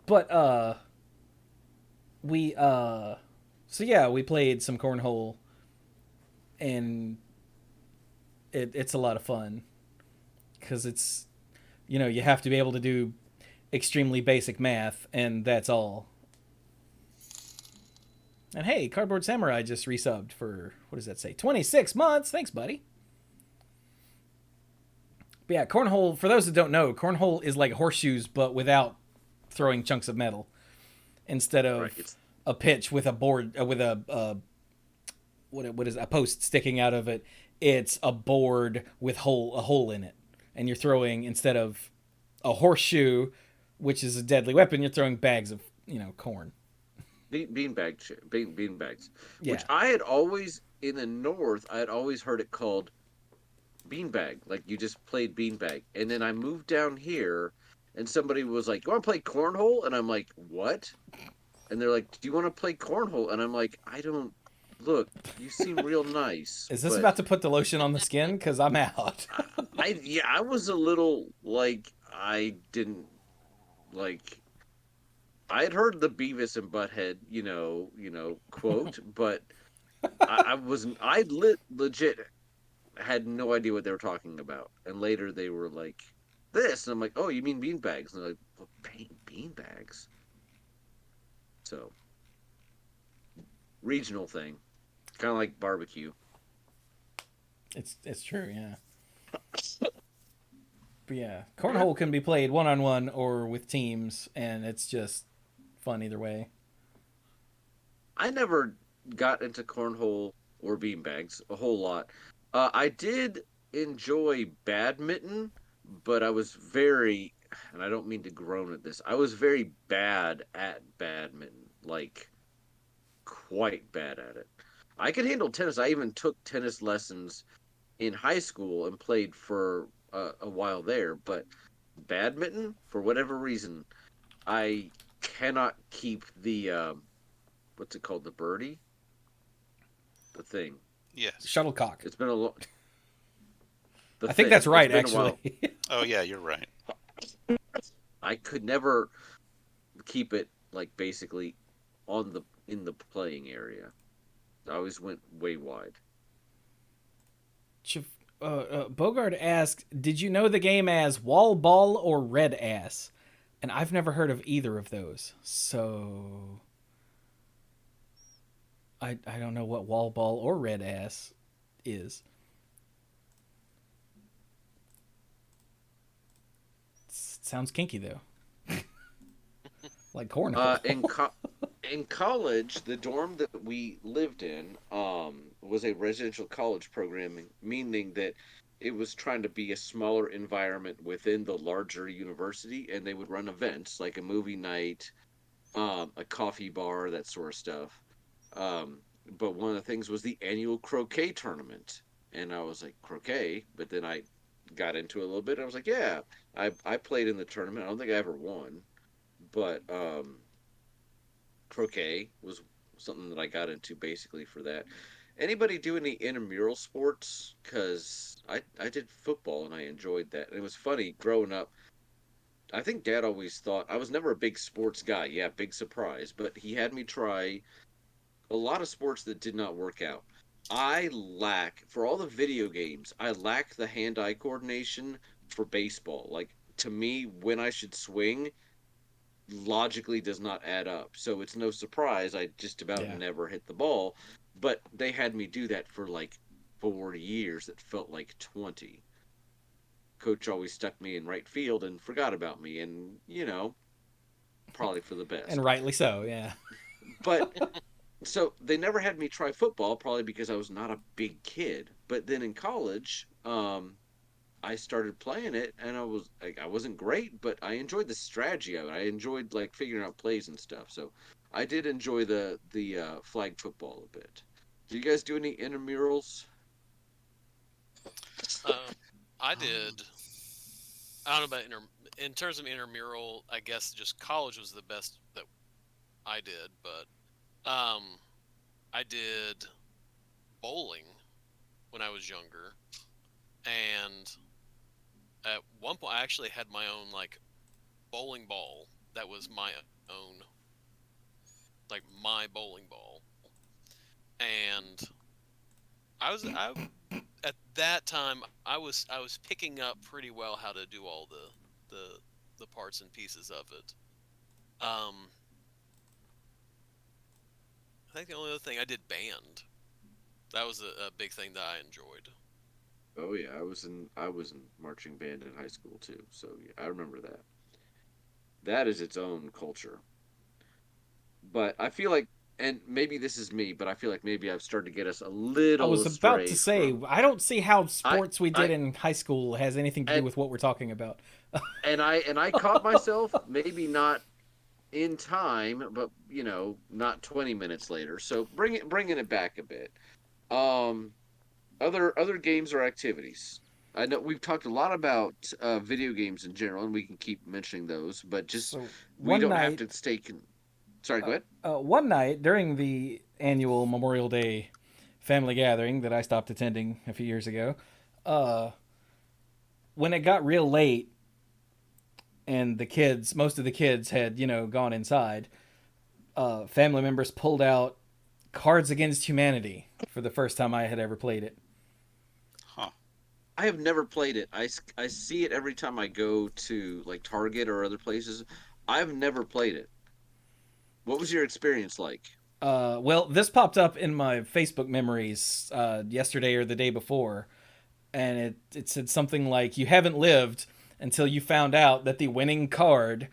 But we played some cornhole, and it's a lot of fun because it's, you have to be able to do extremely basic math, and that's all. And hey, Cardboard Samurai just resubbed for, what does that say, 26 months. Thanks, buddy. But yeah, cornhole, for those that don't know, cornhole is like horseshoes, but without throwing chunks of metal. Instead of a pitch with a board, with a post sticking out of it, it's a board with a hole in it. And you're throwing, instead of a horseshoe, which is a deadly weapon, you're throwing bags of, corn. Beanbags. Yeah. Which I had always, in the North, I had always heard it called beanbag. Like, you just played beanbag. And then I moved down here, and somebody was like, you want to play cornhole? And I'm like, what? And they're like, do you want to play cornhole? And I'm like, I don't... Look, you seem real nice. Is this about to put the lotion on the skin? Because I'm out. I was a little, like, I didn't, like... I had heard the Beavis and Butthead, quote, but I wasn't. Legit had no idea what they were talking about. And later they were like, this. And I'm like, oh, you mean beanbags? And they're like, well, beanbags? So, regional thing. Kind of like barbecue. It's true, yeah. But yeah, cornhole can be played one on one or with teams, and it's just fun either way. I never got into cornhole or beanbags a whole lot. I did enjoy badminton, but I was very, and I don't mean to groan at this, I was very bad at badminton. Like, quite bad at it. I could handle tennis. I even took tennis lessons in high school and played for a while there, but badminton, for whatever reason, I cannot keep the what's it called? The birdie? The thing. Yes. Shuttlecock. It's been a long. I think that's right, it's been a while. actually. Oh yeah, you're right. I could never keep it like basically in the playing area. I always went way wide. Bogart asked, "Did you know the game as wall ball or red ass?" And I've never heard of either of those, so I don't know what wall ball or red ass is. Sounds kinky though, like cornhole. In college, the dorm that we lived in was a residential college program, meaning that it was trying to be a smaller environment within the larger university, and they would run events like a movie night, a coffee bar, that sort of stuff. Um, but one of the things was the annual croquet tournament, and I was like, croquet, but then I got into it a little bit. And I was like, yeah, I played in the tournament. I don't think I ever won, but croquet was something that I got into basically for that. Anybody do any intramural sports? Because I did football and I enjoyed that. And it was funny growing up. I think Dad always thought I was never a big sports guy. Yeah, big surprise. But he had me try a lot of sports that did not work out. For all the video games, I lack the hand eye coordination for baseball. Like, to me, when I should swing, logically does not add up. So it's no surprise I just about Yeah. never hit the ball. But they had me do that for like 4 years that felt like 20. Coach always stuck me in right field and forgot about me, and probably for the And best. rightly so, yeah. But so they never had me try football, probably because I was not a big kid. But then in college, I started playing it, and I wasn't great, but I enjoyed the strategy of it. I enjoyed like figuring out plays and stuff. So I did enjoy the flag football a bit. Do you guys do any intramurals? I did. I don't know about in terms of intramural. I guess just college was the best that I did, but I did bowling when I was younger, and at one point I actually had my own like bowling ball that was my own, like my bowling ball, and I at that time I was picking up pretty well how to do all the parts and pieces of it. Um, I think the only other thing I did band. That was a big thing that I enjoyed. Oh yeah, I was in marching band in high school too. So yeah, I remember that. That is its own culture. But I feel like, and maybe this is me, but I feel like maybe I've started to get us a I little was about to astray say, from. I don't see how I sports we did I in high school has anything to do and with what we're talking about. and I caught myself maybe not in time, but not 20 minutes later. So bringing it back a bit. Um, other games or activities. I know we've talked a lot about video games in general, and we can keep mentioning those, but just So we one don't have night, to stay. Sorry, go ahead. one night during the annual Memorial Day family gathering that I stopped attending a few years ago, uh, when it got real late, and most of the kids had, gone inside. Family members pulled out Cards Against Humanity for the first time I had ever played it. Huh. I have never played it. I see it every time I go to like Target or other places. I've never played it. What was your experience like? Well, this popped up in my Facebook memories yesterday or the day before, and it said something like, "You haven't lived until you found out that the winning card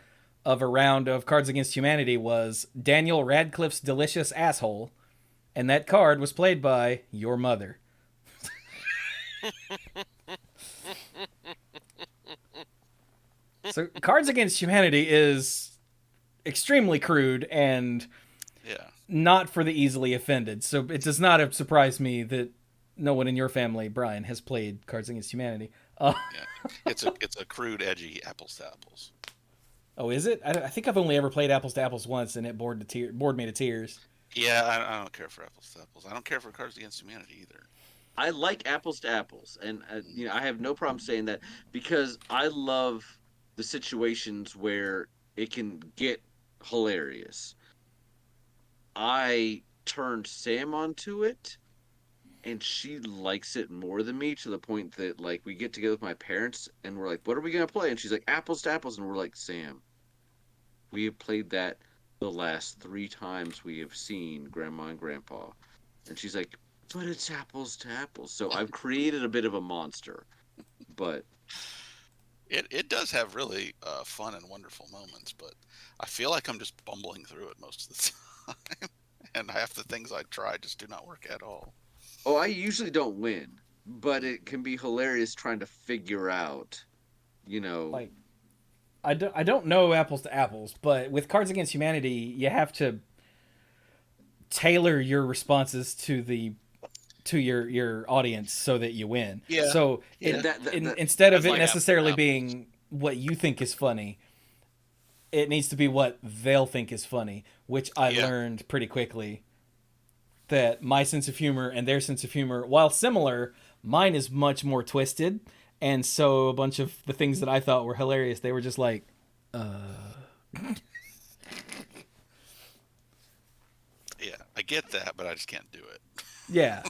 of a round of Cards Against Humanity was Daniel Radcliffe's delicious asshole, and that card was played by your mother." So, Cards Against Humanity is extremely crude and Yeah. not for the easily offended. So it does not surprise me that no one in your family, Brian, has played Cards Against Humanity. Yeah. It's a crude, edgy apples to apples. Oh, is it? I think I've only ever played Apples to Apples once, and it bored me to tears. Yeah, I don't care for apples to apples. I don't care for Cards Against Humanity either. I like apples to apples, and I have no problem saying that because I love the situations where it can get hilarious. I turned Sam onto it, and she likes it more than me to the point that like we get together with my parents and we're like, "What are we gonna play?" And she's like, "Apples to apples," and we're like, "Sam, we have played that the last 3 times we have seen Grandma and Grandpa," and she's like, "But it's apples to apples." So I've created a bit of a monster, but It does have really fun and wonderful moments, but I feel like I'm just bumbling through it most of the time. And half the things I try just do not work at all. oh, I usually don't win, but it can be hilarious trying to figure out, you know, Like, I don't know Apples to Apples, but with Cards Against Humanity, you have to tailor your responses to your audience so that you win. Yeah. So Yeah. instead of That's it like necessarily Apples to being what you think is funny, it needs to be what they'll think is funny, which I Yeah. learned pretty quickly that my sense of humor and their sense of humor, while similar, mine is much more twisted. And so a bunch of the things that I thought were hilarious, they were just like, Yeah, I get that, but I just can't do it. yeah.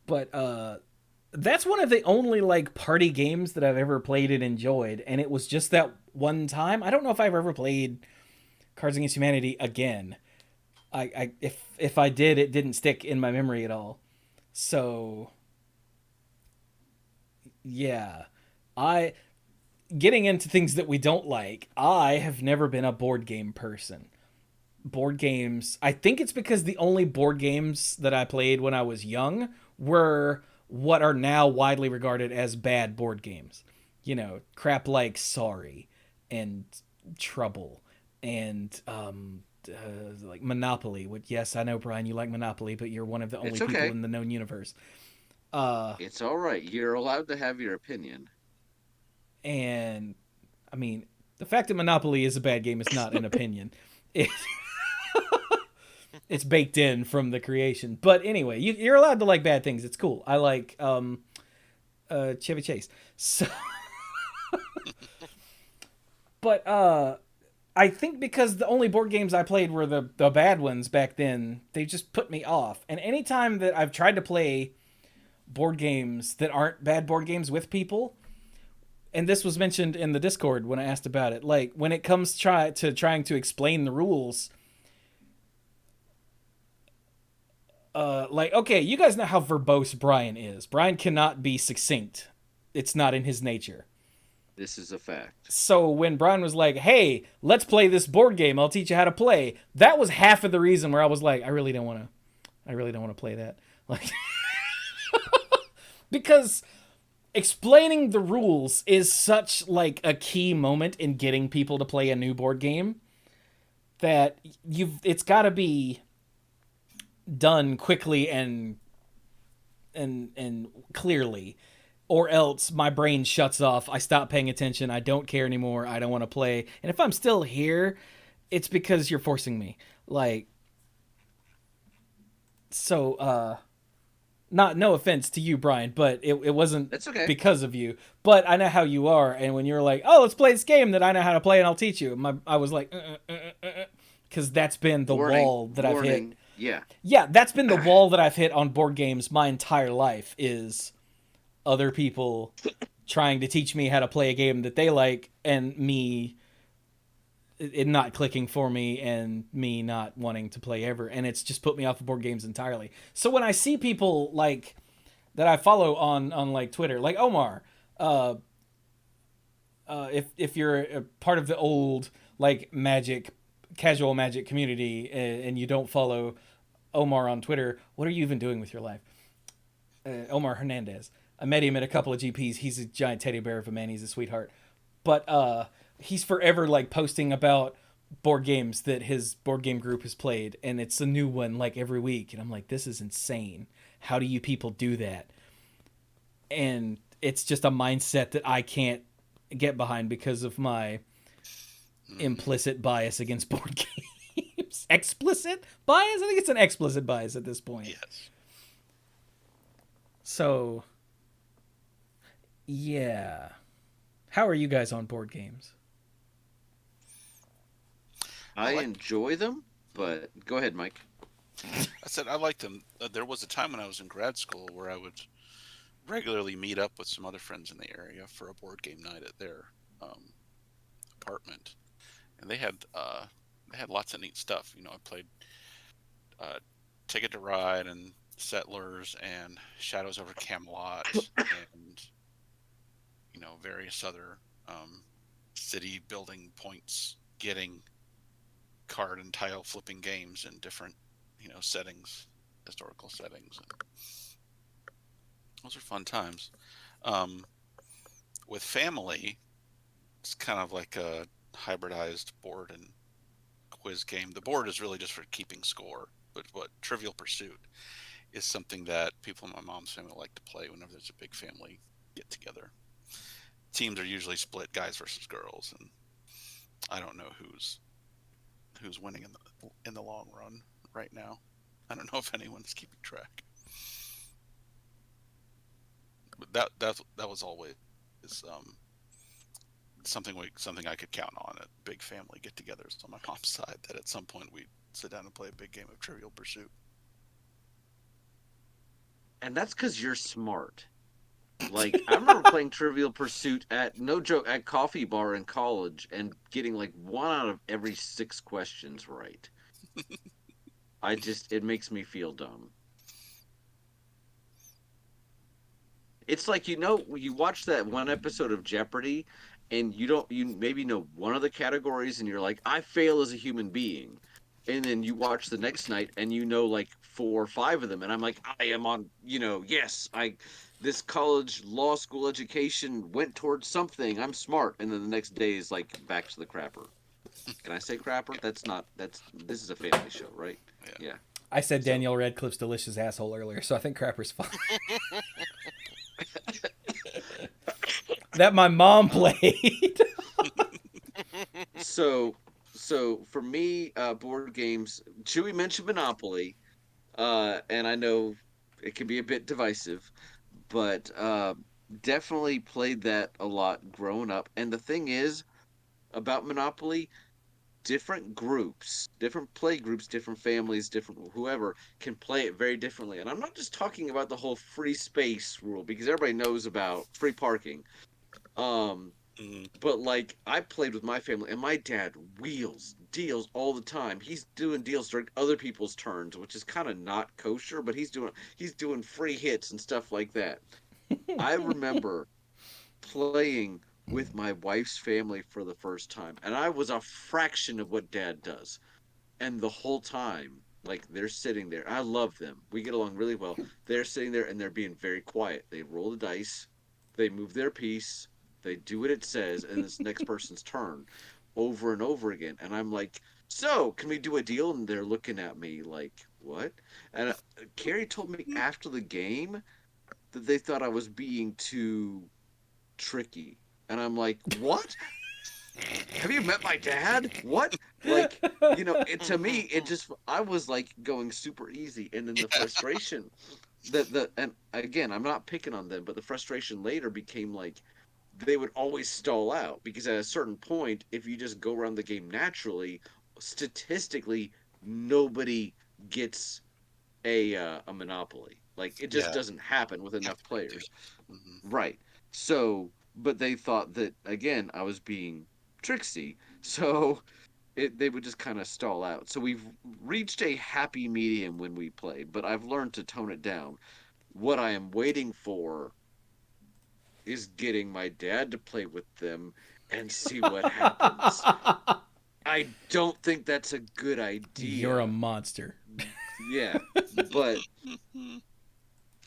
But that's one of the only like party games that I've ever played and enjoyed, and it was just that one time. I don't know if I've ever played Cards Against Humanity again. If I did, it didn't stick in my memory at all. So yeah, I getting into things that we don't like. I have never been a board game person. Board games, I think it's because the only board games that I played when I was young were what are now widely regarded as bad board games. Crap like Sorry and Trouble and like Monopoly. Which, yes, I know, Brian, you like Monopoly, but you're one of the only It's people okay. in the known universe. It's all right. You're allowed to have your opinion. And I mean, the fact that Monopoly is a bad game is not an opinion. It, it's baked in from the creation. But anyway, you're allowed to like bad things. It's cool. I like Chevy Chase. So, but I think because the only board games I played were the bad ones back then, they just put me off. And anytime that I've tried to play board games that aren't bad board games with people, and this was mentioned in the Discord when I asked about it, like when it comes trying to explain the rules, like, okay, you guys know how verbose Brian is. Brian cannot be succinct. It's not in his nature. This is a fact. So when Brian was like, "Hey, let's play this board game. I'll teach you how to play." That was half of the reason where I was like, I really don't want to play that. Like because explaining the rules is such like a key moment in getting people to play a new board game that it's got to be done quickly and clearly, or else my brain shuts off. I stop paying attention. I don't care anymore. I don't want to play. And if I'm still here, it's because you're forcing me. Like, so no offense to you, Brian, but it wasn't That's okay. because of you. But I know how you are, and when you're like, "Oh, let's play this game that I know how to play, and I'll teach you," I was like, because that's been the wall that I've hit. Yeah. Yeah, that's been the wall that I've hit on board games my entire life. Is other people trying to teach me how to play a game that they like, and me it not clicking for me, and me not wanting to play ever, and it's just put me off of board games entirely. So when I see people like that I follow on like Twitter, like Omar, uh, if you're a part of the old like Magic, casual Magic community, and you don't follow Omar on Twitter, what are you even doing with your life? Omar Hernandez. I met him at a couple of GPs. He's a giant teddy bear of a man. He's a sweetheart. But he's forever like posting about board games that his board game group has played, and it's a new one like every week. And I'm like, this is insane. How do you people do that? And it's just a mindset that I can't get behind because of my implicit bias against board games. Explicit bias? I think it's an explicit bias at this point. Yes. So, yeah. How are you guys on board games? I enjoy them, but go ahead, Mike. I said I liked them. There was a time when I was in grad school where I would regularly meet up with some other friends in the area for a board game night at their apartment, and they had lots of neat stuff. You know, I played Ticket to Ride and Settlers and Shadows over Camelot and various other city building points getting card and tile flipping games in different settings, historical settings. And those are fun times. With family, it's kind of like a hybridized board and quiz game. The board is really just for keeping score, but what Trivial Pursuit is something that people in my mom's family like to play whenever there's a big family get together. Teams are usually split, guys versus girls, and I don't know who's winning in the long run right now. I don't know if anyone's keeping track. But that was always something I could count on at big family get-togethers on my mom's side, that at some point we'd sit down and play a big game of Trivial Pursuit. And that's because you're smart. Like, I remember playing Trivial Pursuit at, no joke, at Coffee Bar in college and getting like 1 out of every 6 questions right. It makes me feel dumb. It's like, you watch that one episode of Jeopardy and you maybe know one of the categories and you're like, I fail as a human being. And then you watch the next night and like 4 or 5 of them. And I'm like, I am on, yes, this college law school education went towards something. I'm smart. And then the next day is like back to the crapper. Can I say crapper? This is a family show, right? Yeah. I said Danielle Radcliffe's delicious asshole earlier, so I think crapper's fine. That my mom played. So for me, board games, Chewy mentioned Monopoly, and I know it can be a bit divisive, but definitely played that a lot growing up. And the thing is about Monopoly, different groups, different play groups, different families, different whoever can play it very differently. And I'm not just talking about the whole free space rule, because everybody knows about free parking. But like, I played with my family and my dad wheels deals all the time. He's doing deals during other people's turns, which is kind of not kosher, but he's doing free hits and stuff like that. I remember playing with my wife's family for the first time, and I was a fraction of what dad does. And the whole time, like, they're sitting there. I love them. We get along really well. They're sitting there and they're being very quiet. They roll the dice, they move their piece, they do what it says, and it's the next person's turn over and over again. And I'm like, so, can we do a deal? And they're looking at me like, what? And Carrie told me after the game that they thought I was being too tricky. And I'm like, what? Have you met my dad? What? Like, to me, I was like going super easy. And then the frustration the and again, I'm not picking on them, but the frustration later became like they would always stall out because at a certain point, if you just go around the game naturally, statistically, nobody gets a monopoly. Like it just Yeah, doesn't happen with you have enough to make do. players. Hmm. Right. So, but they thought that again, I was being tricksy. So they would just kind of stall out. So we've reached a happy medium when we play, but I've learned to tone it down. What I am waiting for is getting my dad to play with them and see what happens. I don't think that's a good You're a idea. monster. Yeah, but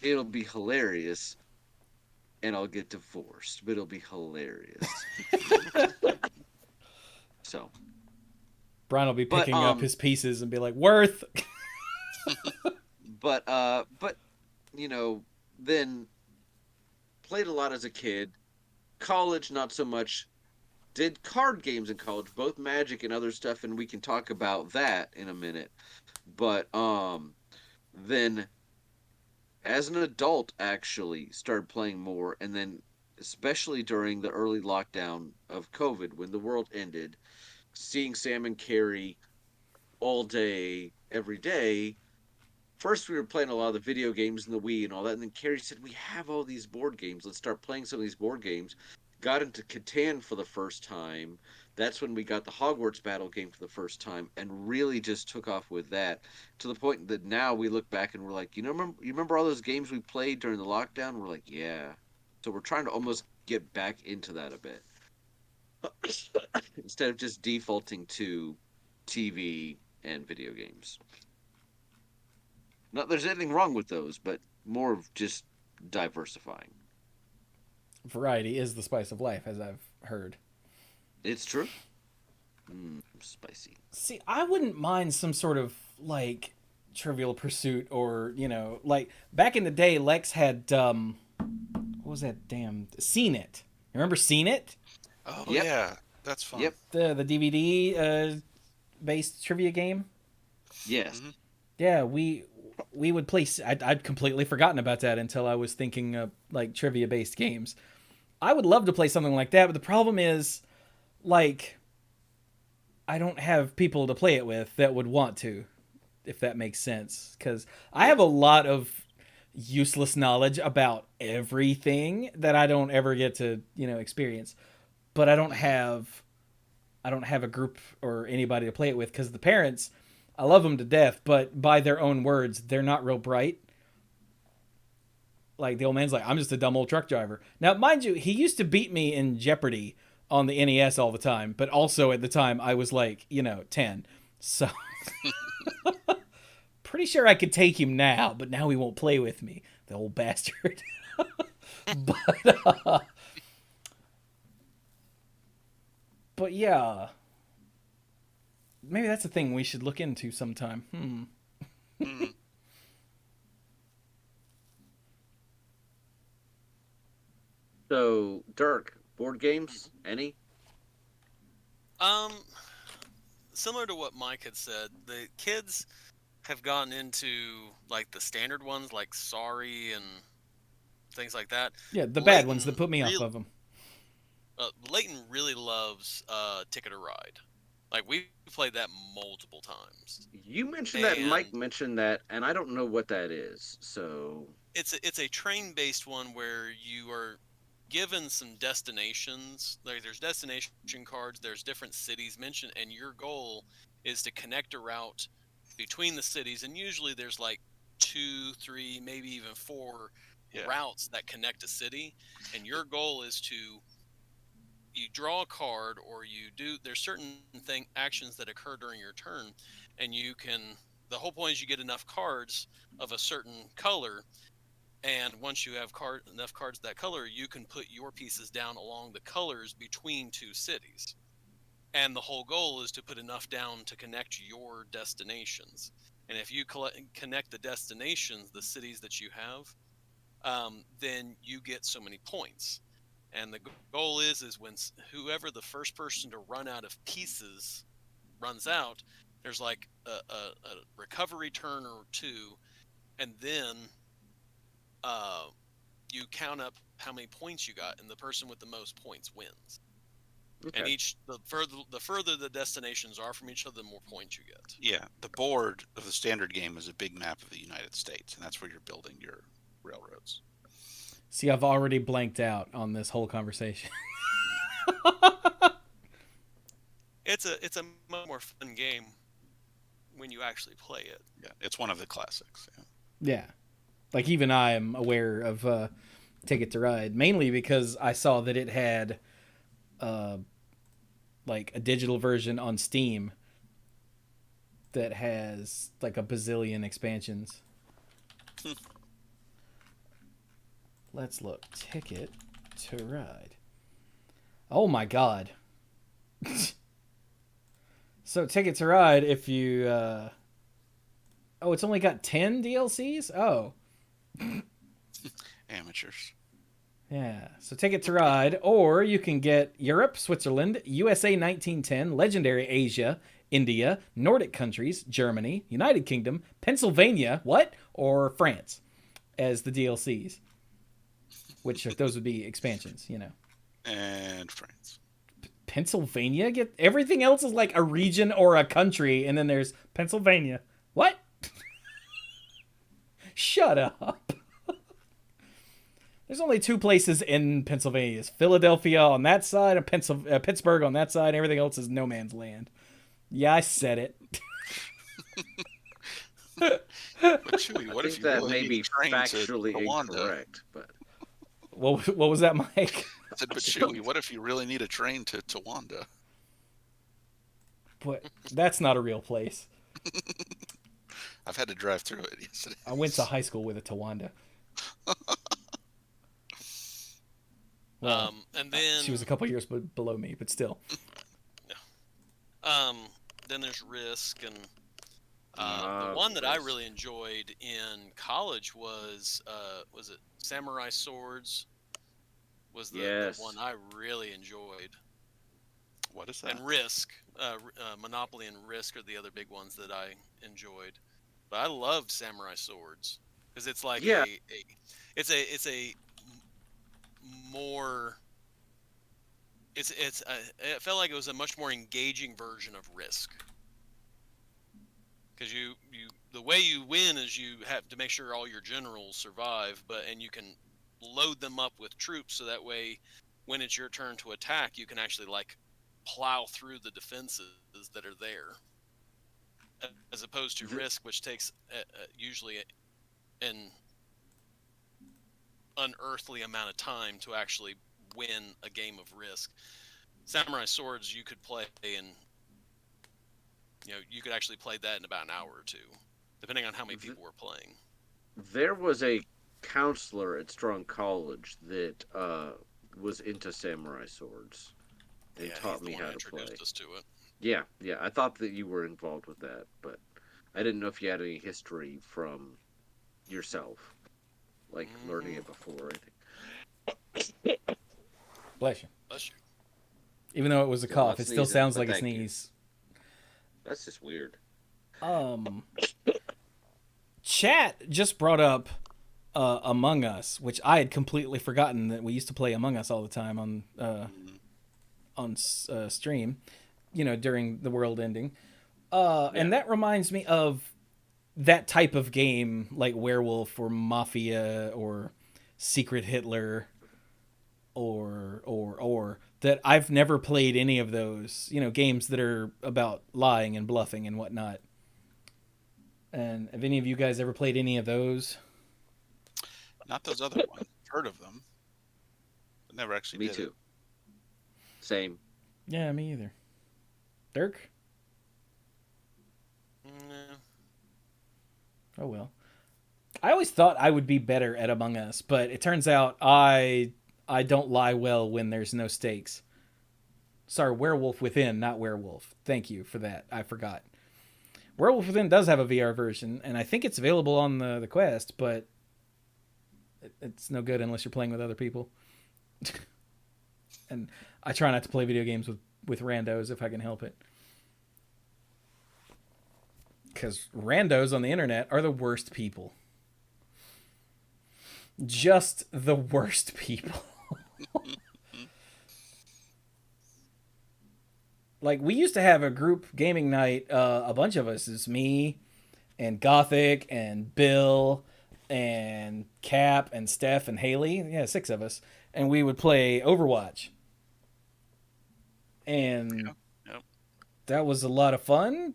it'll be hilarious and I'll get divorced, but it'll be hilarious. So, Brian will be but picking up his pieces and be like, "Worth." but you know, then played a lot as a kid. College not so much. Did card games in college, both Magic and other stuff, and we can talk about that in a minute. But then as an adult actually started playing more, and then especially during the early lockdown of COVID when the world ended, seeing Sam and Carrie all day every day. First, we were playing a lot of the video games and the Wii and all that, and then Carrie said, "We have all these board games. Let's start playing some of these board games." Got into Catan for the first time. That's when we got the Hogwarts battle game for the first time, and really just took off with that to the point that now we look back and we're like, you remember all those games we played during the lockdown? We're like, yeah. So we're trying to almost get back into that a bit instead of just defaulting to TV and video games. Not there's anything wrong with those, but more of just diversifying. Variety is the spice of life, as I've heard. It's true. Spicy. See, I wouldn't mind some sort of like Trivial Pursuit or like back in the day, Lex had what was that damn Seen It? Remember Seen It? Oh Yep. yeah, that's fun. Yep. The DVD based trivia game. Yes. Hmm. Yeah, we would play. I'd completely forgotten about that until I was thinking of like trivia based games. I would love to play something like that, but the problem is, like, I don't have people to play it with that would want to, if that makes sense. Because I have Yeah. a lot of useless knowledge about everything that I don't ever get to experience, but I don't have a group or anybody to play it with because the parents, I love them to death, but by their own words, they're not real bright. Like the old man's like, I'm just a dumb old truck driver. Now, mind you, he used to beat me in Jeopardy on the NES all the time, but also at the time I was like, 10. So pretty sure I could take him now, but now he won't play with me, the old bastard. but but yeah, maybe that's a thing we should look into sometime. Hmm. So, Dirk, board games? Any? Um, Similar to what Mike had said, the kids have gotten into like the standard ones, like Sorry and things like that. Yeah, the bad ones that Leighton put me off really, of them. Leighton really loves Ticket to Ride. Like we played that multiple times, You mentioned that, and Mike and mentioned that, and I don't know what that is. So, it's a train based one where you are given some destinations. Like there's destination cards, there's different cities mentioned, and your goal is to connect a route between the cities. And usually there's like two, three, maybe even four Yeah. routes that connect a city, and your goal is to you draw a card or you do there's certain thing actions that occur during your turn, and you can the whole point is you get enough cards of a certain color, and once you have enough cards of that color, you can put your pieces down along the colors between two cities. And the whole goal is to put enough down to connect your destinations. And if you connect the destinations, the cities that you have, then you get so many points. And the goal is when whoever the first person to run out of pieces runs out, there's like a recovery turn or two, and then you count up how many points you got, and the person with the most points wins. Okay. And the further the destinations are from each other, the more points you get. Yeah, the board of the standard game is a big map of the United States, and that's where you're building your railroads. See, I've already blanked out on this whole conversation. It's a much more fun game when you actually play it. Yeah, it's one of the classics. Yeah. Yeah. Like, even I am aware of Ticket to Ride, mainly because I saw that it had like a digital version on Steam that has like a bazillion expansions. Let's look. Ticket to Ride. Oh my god. So Ticket to Ride, if you oh, it's only got 10 DLCs? Oh. Amateurs. Yeah. So Ticket to Ride, or you can get Europe, Switzerland, USA 1910, Legendary Asia, India, Nordic countries, Germany, United Kingdom, Pennsylvania, what? Or France as the DLCs. Which those would be expansions, you know. And France. Pennsylvania? Get everything else is like a region or a country, and then there's Pennsylvania. What? Shut up. There's only 2 places in Pennsylvania. It's Philadelphia on that side and Pittsburgh on that side. Everything else is no man's land. Yeah, I said it. But Chewy, what I if think you that really may need be to train factually to Wanda? incorrect, but What was that, Mike? I said, but Chewy, what if you really need a train to Wanda? But that's not a real place. I've had to drive through it. Yes, it is. I went to high school with a Tawanda. Well, And then she was a couple years below me, but still. then there's Risk, and the one that I Risk. really enjoyed in college was it Samurai Swords? Was the Yes. one I really enjoyed. What is that? And Risk, Monopoly and Risk are the other big ones that I enjoyed. But I loved Samurai Swords because it's like Yeah. it's a more it felt like it was a much more engaging version of Risk. Because the way you win is you have to make sure all your generals survive, and you can load them up with troops so that way when it's your turn to attack, you can actually like plow through the defenses that are there, as opposed to Risk, which takes usually an unearthly amount of time to actually win a game of Risk. Samurai Swords you could play in, you could actually play that in about an hour or two, depending on how many people were playing. There was a counselor at Strong College that was into Samurai Swords and taught me how to play. Introduced us to it. Yeah. I thought that you were involved with that, but I didn't know if you had any history from yourself, like learning it before or anything. Bless you. Bless you. Even though it was a Yeah, cough, not it still sneezing, sounds but like a thank you. sneeze. That's just weird. Chat just brought up Among Us, which I had completely forgotten that we used to play Among Us all the time on stream, during the world ending. And that reminds me of that type of game, like Werewolf or Mafia or Secret Hitler or that I've never played any of those, games that are about lying and bluffing and whatnot. And have any of you guys ever played any of those? Not those other ones. Heard of them, but never actually Me did too. it. Same. Yeah, me either. Dirk? No. Oh well. I always thought I would be better at Among Us, but it turns out I don't lie well when there's no stakes. Sorry, Werewolf Within, not Werewolf. Thank you for that. I forgot. Werewolf Within does have a VR version, and I think it's available on the Quest, but it's no good unless you're playing with other people. And I try not to play video games with randos if I can help it. Because randos on the internet are the worst people. just the worst people. Like, we used to have a group gaming night, a bunch of us. Is me and Gothic and Bill and Cap and Steph and Haley. Yeah, 6 of us. And we would play Overwatch. And Yep. that was a lot of fun.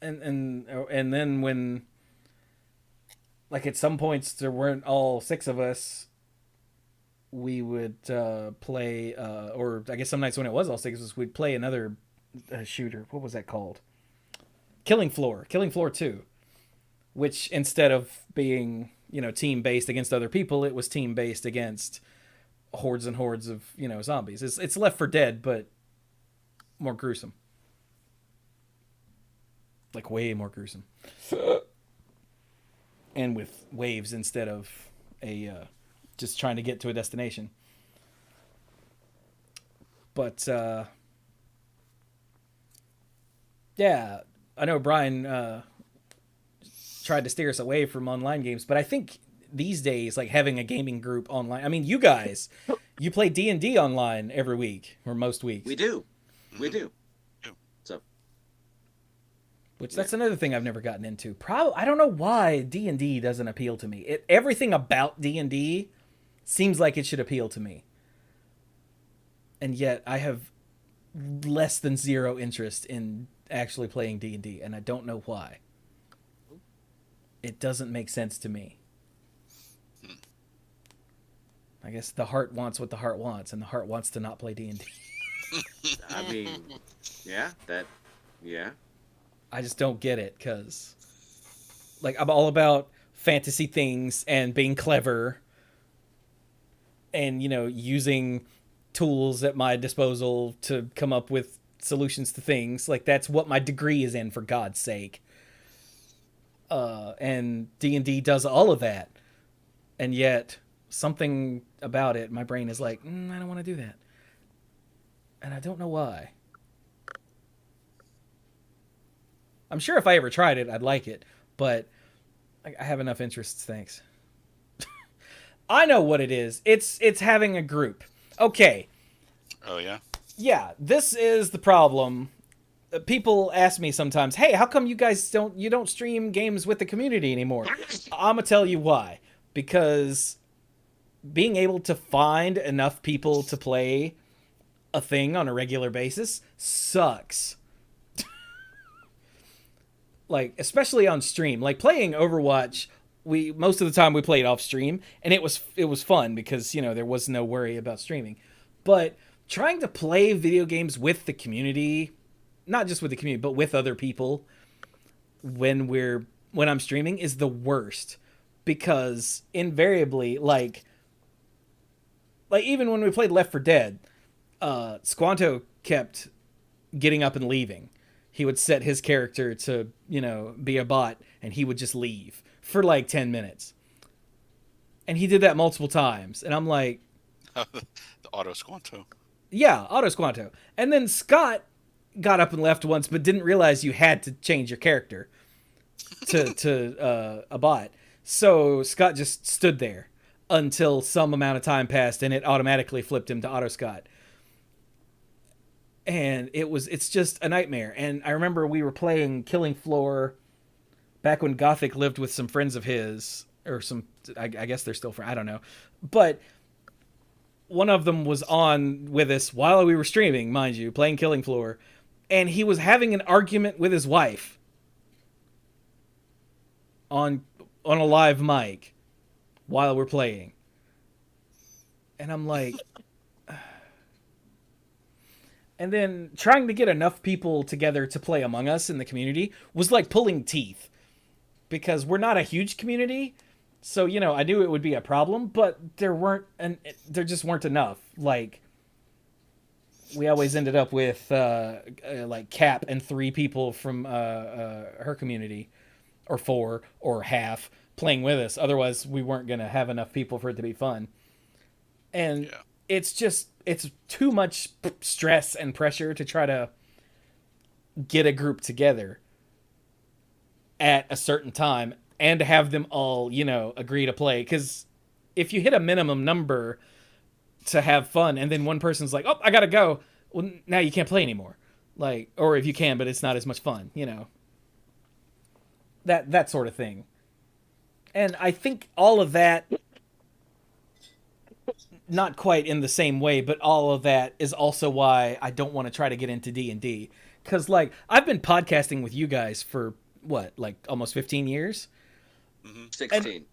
And then when, like, at some points there weren't all 6 of us, we would play, or I guess some nights when it was all 6 of us, we'd play another shooter. What was that called? Killing Floor 2, which instead of being, team based against other people, it was team based against hordes and hordes of, zombies. It's Left 4 Dead, but more gruesome. Like, way more gruesome. And with waves instead of just trying to get to a destination. But yeah, I know Brian tried to steer us away from online games, but I think these days, like, having a gaming group online, I mean, you guys, you play D&D online every week or most weeks. We do. We Mhm. do. So Which, that's another thing I've never gotten into. I don't know why D&D doesn't appeal to me. Everything about D&D seems like it should appeal to me. And yet I have less than 0 interest in actually playing D&D, and I don't know why. It doesn't make sense to me. I guess the heart wants what the heart wants, and the heart wants to not play D&D. I mean, yeah, I just don't get it, because, like, I'm all about fantasy things and being clever and, using tools at my disposal to come up with solutions to things. Like, that's what my degree is in, for God's sake. And D&D does all of that. And yet, something about it, my brain is like, I don't want to do that. And I don't know why. I'm sure if I ever tried it, I'd like it, but I have enough interests, thanks. I know what it is. It's having a group. Okay. Oh yeah. Yeah, this is the problem. People ask me sometimes, "Hey, how come you guys don't stream games with the community anymore?" I'm gonna tell you why. Because being able to find enough people to play a thing on a regular basis sucks. Like, especially on stream. Like, playing Overwatch, most of the time we played off stream, and it was fun because, there was no worry about streaming. But trying to play video games with the community, not just with the community, but with other people when I'm streaming, is the worst. Because invariably, like even when we played Left 4 Dead, Squanto kept getting up and leaving. He would set his character to, be a bot, and he would just leave for like 10 minutes. And he did that multiple times. And I'm like, The auto squanto. yeah, auto Squanto. And then Scott got up and left once, but didn't realize you had to change your character to a bot. So Scott just stood there until some amount of time passed, and it automatically flipped him to auto Scott. And it's just a nightmare. And I remember we were playing Killing Floor back when Gothic lived with some friends of his, or I guess they're still friends, I don't know. But one of them was on with us while we were streaming, mind you, playing Killing Floor, and he was having an argument with his wife on a live mic while we're playing. And I'm like, and then trying to get enough people together to play Among Us in the community was like pulling teeth, because we're not a huge community. So, I knew it would be a problem, but there just weren't enough. Like, we always ended up with like Cap and 3 people from her community, or 4 or half, playing with us. Otherwise, we weren't going to have enough people for it to be fun. And Yeah. it's too much stress and pressure to try to get a group together at a certain time and to have them all, agree to play. Because if you hit a minimum number to have fun, and then one person's like, "Oh, I gotta go," well, now you can't play anymore. Like, or if you can, but it's not as much fun. That sort of thing. And I think all of that, not quite in the same way, but all of that is also why I don't want to try to get into D&D. Because, like, I've been podcasting with you guys for, what, like, almost 15 years? 16.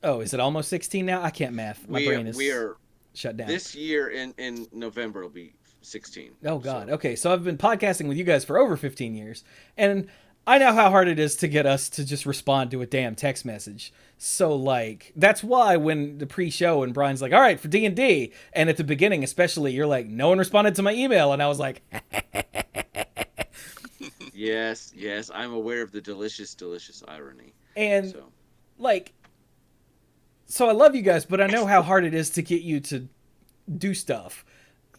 Oh, is it almost 16 now? I can't math. My brain is we are shut down. this year in November will be 16. Oh, God. So. Okay, so I've been podcasting with you guys for over 15 years. And I know how hard it is to get us to just respond to a damn text message. So, like, that's why when the pre-show and Brian's like, all right, for D&D, and at the beginning especially, you're like, no one responded to my email. And I was like, Yes, I'm aware of the delicious irony. and, So. like, so I love you guys, but I know how hard it is to get you to do stuff.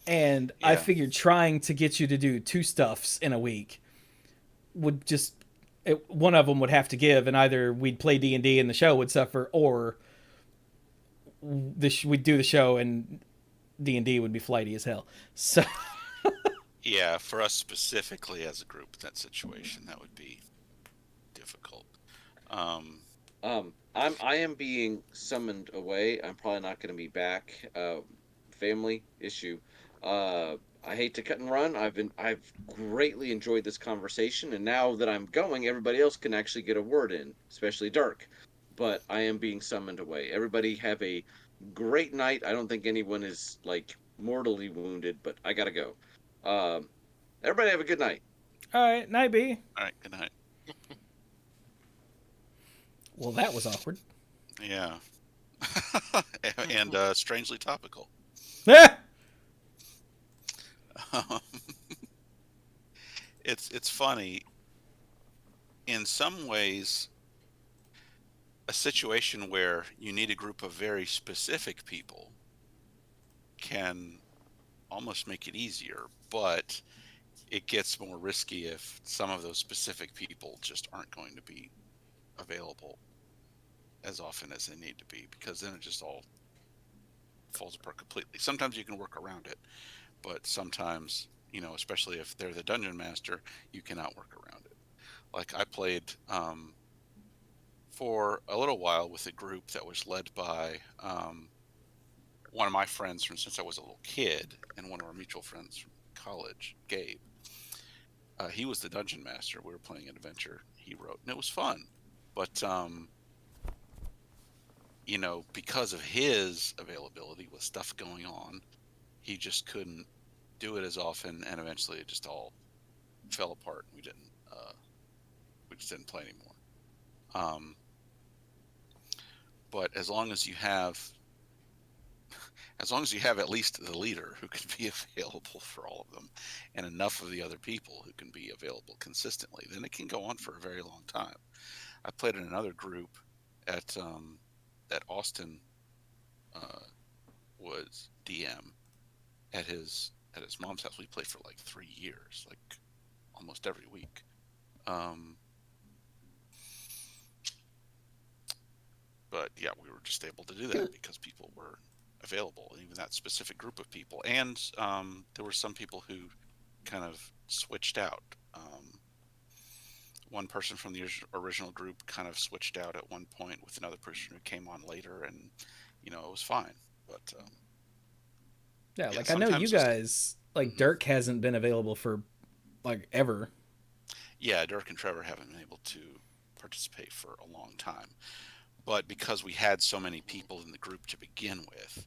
And I Yeah. figured trying to get you to do 2 stuffs in a week would just one of them would have to give, and either we'd play D&D and the show would suffer, or we'd do the show and D&D would be flighty as hell. So Yeah, for us specifically as a group, that situation, that would be difficult. I am being summoned away. I'm probably not going to be back. Family issue. I hate to cut and run. I've greatly enjoyed this conversation, and now that I'm going, everybody else can actually get a word in, especially Dark. But I am being summoned away. Everybody have a great night. I don't think anyone is like mortally wounded, but I gotta go. Everybody have a good night. all right, night B. All right, good night. Well, that was awkward. Yeah. And strangely topical. It's funny. In some ways, a situation where you need a group of very specific people can almost make it easier, but it gets more risky if some of those specific people just aren't going to be available as often as they need to be, because then it just all falls apart completely. Sometimes you can work around it, but sometimes, especially if they're the dungeon master, you cannot work around it. Like I played for a little while with a group that was led by one of my friends from since I was a little kid, and one of our mutual friends from college, Gabe. He was the dungeon master. We were playing an adventure he wrote, and it was fun. But because of his availability with stuff going on, he just couldn't do it as often, and eventually it just all fell apart. We just didn't play anymore. But as long as you have at least the leader who can be available for all of them, and enough of the other people who can be available consistently, then it can go on for a very long time. I played in another group at Austin was DM at his mom's house. We played for like 3 years, like almost every week. But yeah, we were just able to do that because people were available, even that specific group of people. And there were some people who kind of switched out. One person from the original group kind of switched out at one point with another person who came on later, and it was fine. But yeah, like I know you guys, like Dirk hasn't been available for like ever. Yeah, Dirk and Trevor haven't been able to participate for a long time. But because we had so many people in the group to begin with,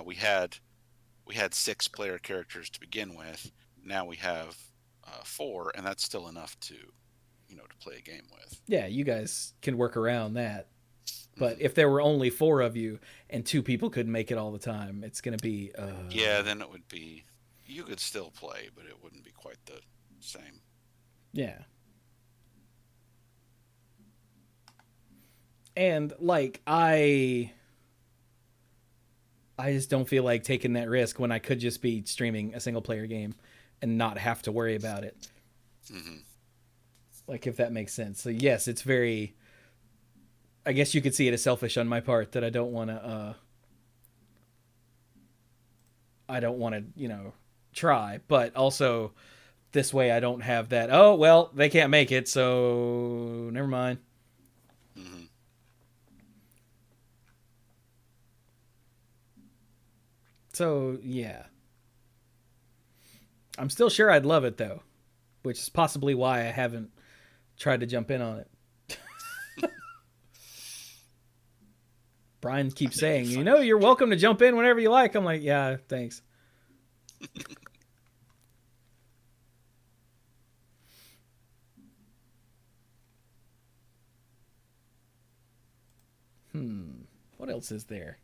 we had 6 player characters to begin with. Now we have 4, and that's still enough to play a game with. Yeah, you guys can work around that. But if there were only 4 of you and 2 people couldn't make it all the time, it's going to be... Yeah, then it would be... You could still play, but it wouldn't be quite the same. Yeah. And, like, I just don't feel like taking that risk when I could just be streaming a single-player game and not have to worry about it. Mm-hmm. Like, if that makes sense. So, yes, it's very... I guess you could see it as selfish on my part that I don't want to. I don't want to, try, but also this way I don't have that. Oh well, they can't make it, so never mind. Hmm. So yeah, I'm still sure I'd love it though, which is possibly why I haven't tried to jump in on it. Brian keeps saying, you're welcome to jump in whenever you like. I'm like, yeah, thanks. What else is there?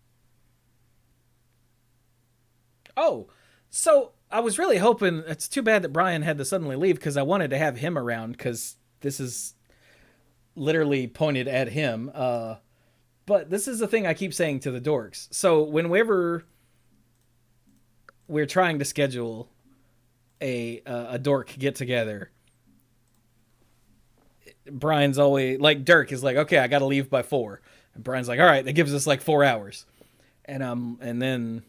Oh, so I was really hoping. It's too bad that Brian had to suddenly leave because I wanted to have him around because this is literally pointed at him. But this is the thing I keep saying to the dorks. So whenever we're trying to schedule a dork get together, Brian's always like Dirk is like, okay, I got to leave by 4, and Brian's like, all right, that gives us like 4 hours, and then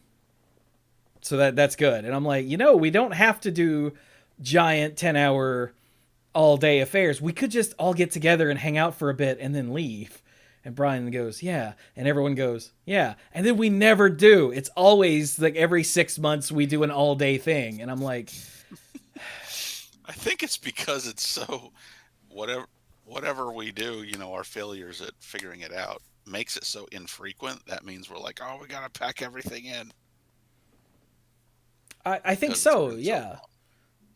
so that's good, and I'm like, we don't have to do giant 10-hour all day affairs. We could just all get together and hang out for a bit and then leave. And Brian goes, yeah. And everyone goes, yeah. And then we never do. It's always like every 6 months we do an all day thing. And I'm like, I think it's because it's so whatever we do, our failures at figuring it out makes it so infrequent. That means we're like, oh, we got to pack everything in. I think so, yeah.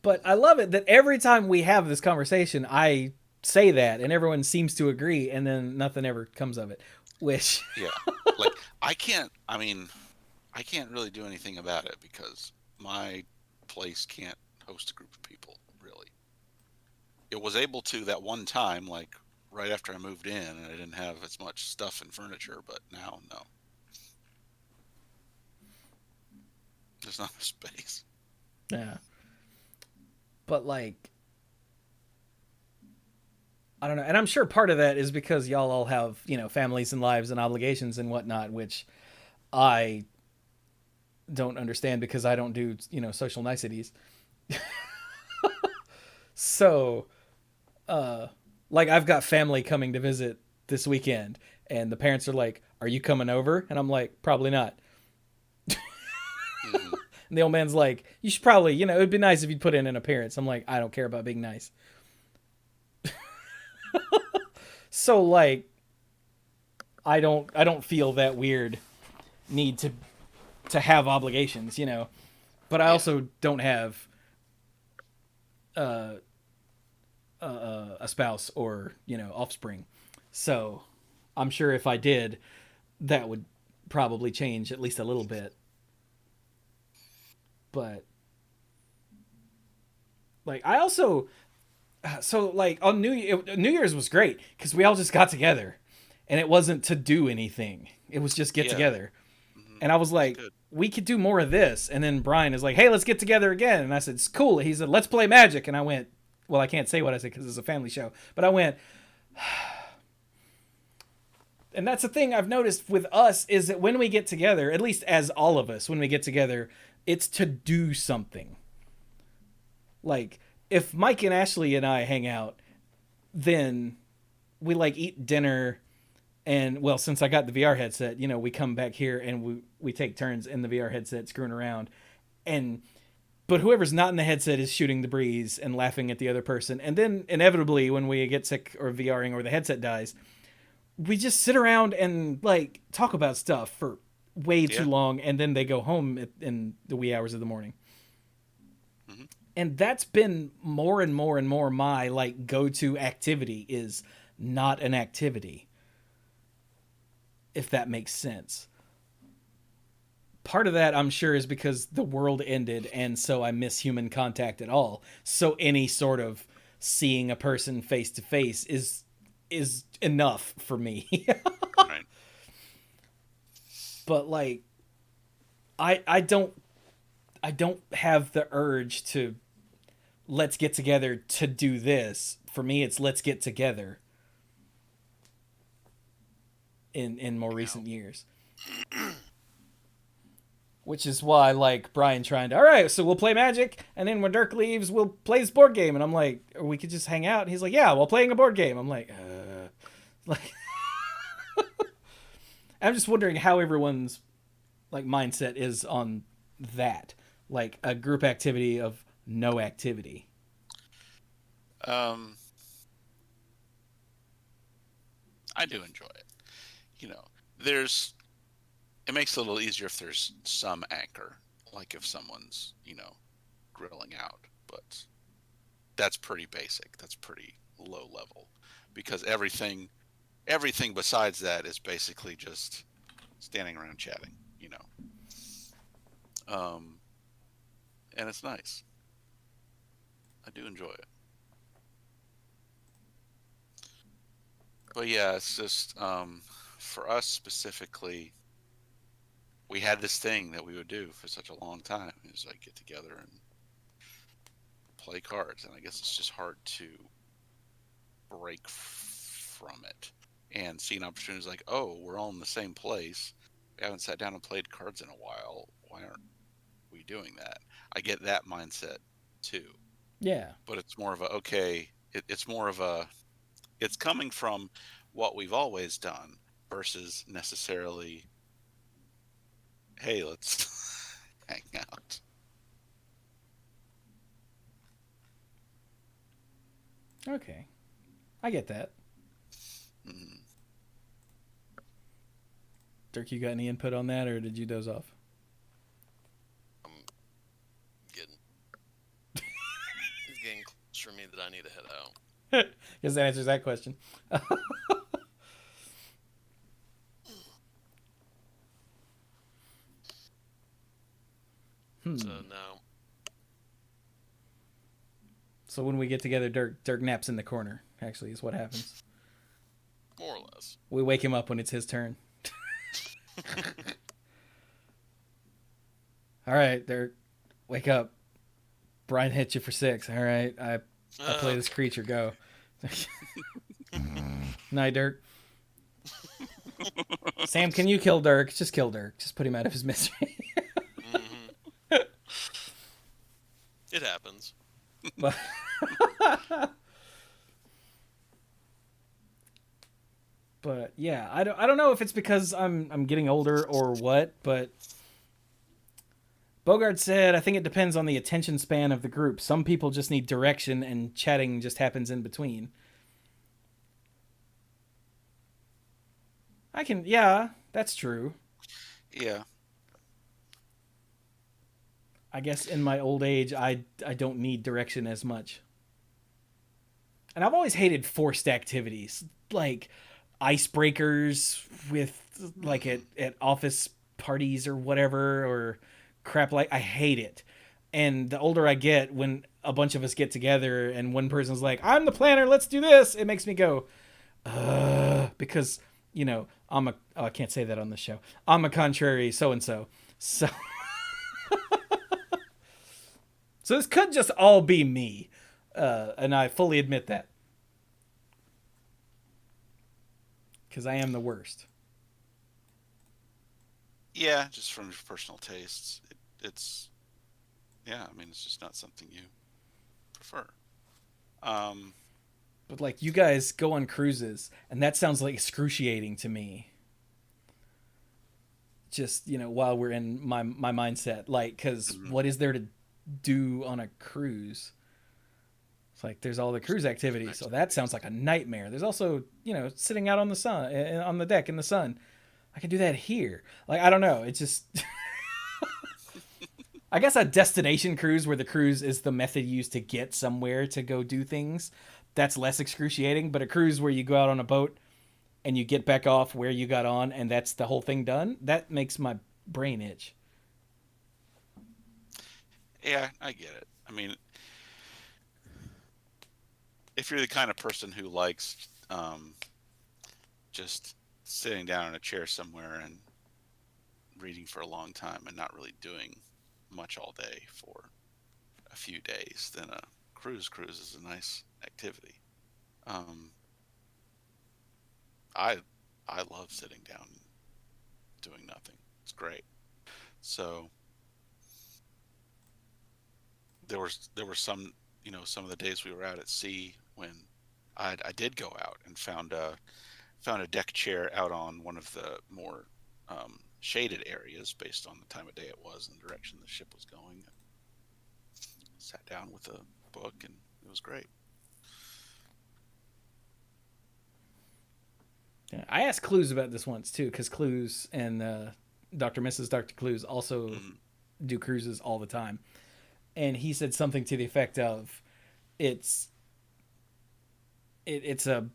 But I love it that every time we have this conversation, I say that, and everyone seems to agree, and then nothing ever comes of it. Which, yeah, like I can't really do anything about it because my place can't host a group of people. Really, it was able to that one time, like right after I moved in, and I didn't have as much stuff and furniture. But now, no, there's not enough space. yeah. But like, I don't know. And I'm sure part of that is because y'all all have, families and lives and obligations and whatnot, which I don't understand because I don't do, social niceties. So, like I've got family coming to visit this weekend and the parents are like, are you coming over? And I'm like, probably not. Mm-hmm. And the old man's like, you should probably, it would be nice if you'd put in an appearance. I'm like, I don't care about being nice. So like, I don't feel that weird need to have obligations, but I also don't have a spouse or, offspring. So I'm sure if I did, that would probably change at least a little bit. But like, I also, so like on New Year's was great because we all just got together and it wasn't to do anything. It was just get together. Mm-hmm. And I was like, we could do more of this. And then Brian is like, hey, let's get together again. And I said, it's cool. He said, let's play Magic. And I went, well, I can't say what I said because it's a family show, but I went, and that's the thing I've noticed with us is that when we get together, at least as all of us, when we get together, it's to do something. Like if Mike and Ashley and I hang out, then we like eat dinner. And well, since I got the VR headset, we come back here and we take turns in the VR headset screwing around. But whoever's not in the headset is shooting the breeze and laughing at the other person. And then inevitably when we get sick or VRing or the headset dies, we just sit around and like talk about stuff for way too long. And then they go home in the wee hours of the morning. Mm-hmm. And that's been more and more and more my like go-to activity is not an activity. If that makes sense. Part of that, I'm sure, is because the world ended, and so I miss human contact at all. So any sort of seeing a person face to face is enough for me. Right. But like, I don't have the urge to let's get together to do this. For me, it's let's get together. in more You know. recent years. Which is why, like, Brian trying to, all right, so we'll play Magic, and then when Dirk leaves, we'll play this board game. And I'm like, or we could just hang out. And he's like, yeah, while playing a board game. I'm like, I'm just wondering how everyone's like mindset is on that, like a group activity of no activity. I do enjoy it. You know, there's it makes it a little easier if there's some anchor, like if someone's, grilling out, but that's pretty basic. That's pretty low level because everything besides that is basically just standing around chatting, Um, and it's nice. I do enjoy it. But yeah, it's just for us specifically, we had this thing that we would do for such a long time. Is like get together and play cards, and I guess it's just hard to break from it and see an opportunity like, oh, we're all in the same place. We haven't sat down and played cards in a while. Why aren't we doing that? I get that mindset too. Yeah. But it's more of a, okay, it's more of a, it's coming from what we've always done versus necessarily, hey, let's hang out. Okay. I get that. Mm. Dirk, you got any input on that, or did you doze off? I'm getting it's getting close for me that I need to head out. Because that answers that question. So now, So when we get together, Dirk naps in the corner. Actually, is what happens. more or less. We wake him up when it's his turn. All right, Dirk, wake up. Brian hit you for 6. All right, I play this creature. Go. Night, Dirk. Sam, can you kill Dirk? Just kill Dirk. Just put him out of his misery. It happens. But, but yeah, I don't know if it's because I'm getting older or what, but Bogart said I think it depends on the attention span of the group. Some people just need direction and chatting just happens in between. Yeah, that's true. Yeah. I guess in my old age, I don't need direction as much. And I've always hated forced activities, like icebreakers with like at office parties or whatever, or crap like I hate it. And the older I get, when a bunch of us get together and one person's like, "I'm the planner, let's do this," it makes me go, because I can't say that on the show. I'm a contrary so and so. So So this could just all be me, and I fully admit that. Because I am the worst. Yeah, just from your personal tastes. It's just not something you prefer. But like, you guys go on cruises, and that sounds like excruciating to me. Just, while we're in my mindset. Like, because what is there to do on a cruise? It's like there's all the cruise activities, so that sounds like a nightmare. There's also sitting out on the sun, on the deck in the sun. I can do that here. Like, I don't know, it's just I guess a destination cruise where the cruise is the method used to get somewhere to go do things, that's less excruciating. But a cruise where you go out on a boat and you get back off where you got on and that's the whole thing done, that makes my brain itch. Yeah, I get it. I mean, if you're the kind of person who likes just sitting down in a chair somewhere and reading for a long time and not really doing much all day for a few days, then a cruise is a nice activity. I I love sitting down and doing nothing. It's great. So there were some, some of the days we were out at sea when I did go out and found a deck chair out on one of the more shaded areas based on the time of day it was and the direction the ship was going. Sat down with a book and it was great. Yeah, I asked Clues about this once too, because Clues and Dr. Clues also Mhm. do cruises all the time, and he said something to the effect of, "It's it's a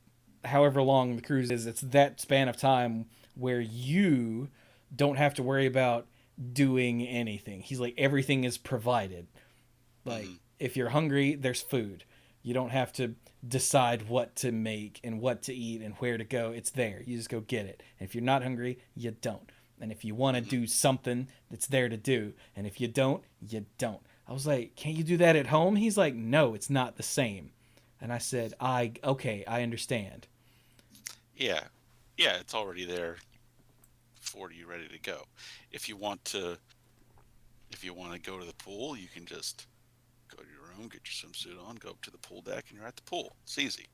however long the cruise is, it's that span of time where you don't have to worry about doing anything." He's like, everything is provided. Like, Mhm. if you're hungry, there's food. You don't have to decide what to make and what to eat and where to go. It's there. You just go get it. And if you're not hungry, you don't. And if you want to Mhm. do something, it's there to do. And if you don't, you don't. I was like, can't you do that at home? He's like, no, it's not the same. And I said, okay, I understand. Yeah. Yeah, it's already there for you ready to go. If you want to if you want to go to the pool, you can just go to your room, get your swimsuit on, go up to the pool deck, and you're at the pool. It's easy,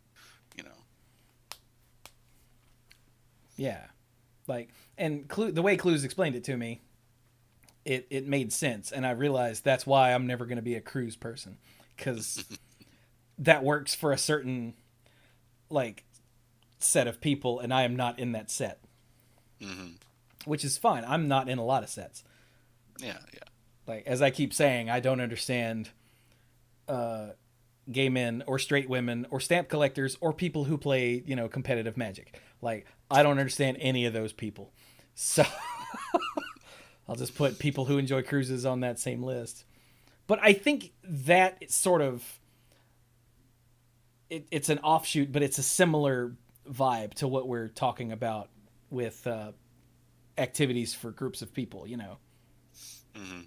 you know. Yeah. Like, and the way Clues explained it to me, it made sense. And I realized that's why I'm never going to be a cruise person. Because that works for a certain, like, set of people, and I am not in that set, Hmm. which is fine. I'm not in a lot of sets. Yeah, yeah. Like, as I keep saying, I don't understand uh, gay men or straight women or stamp collectors or people who play, competitive Magic. Like, I don't understand any of those people. So I'll just put people who enjoy cruises on that same list. But I think that sort of it's an offshoot, but it's a similar vibe to what we're talking about with activities for groups of people. Hmm.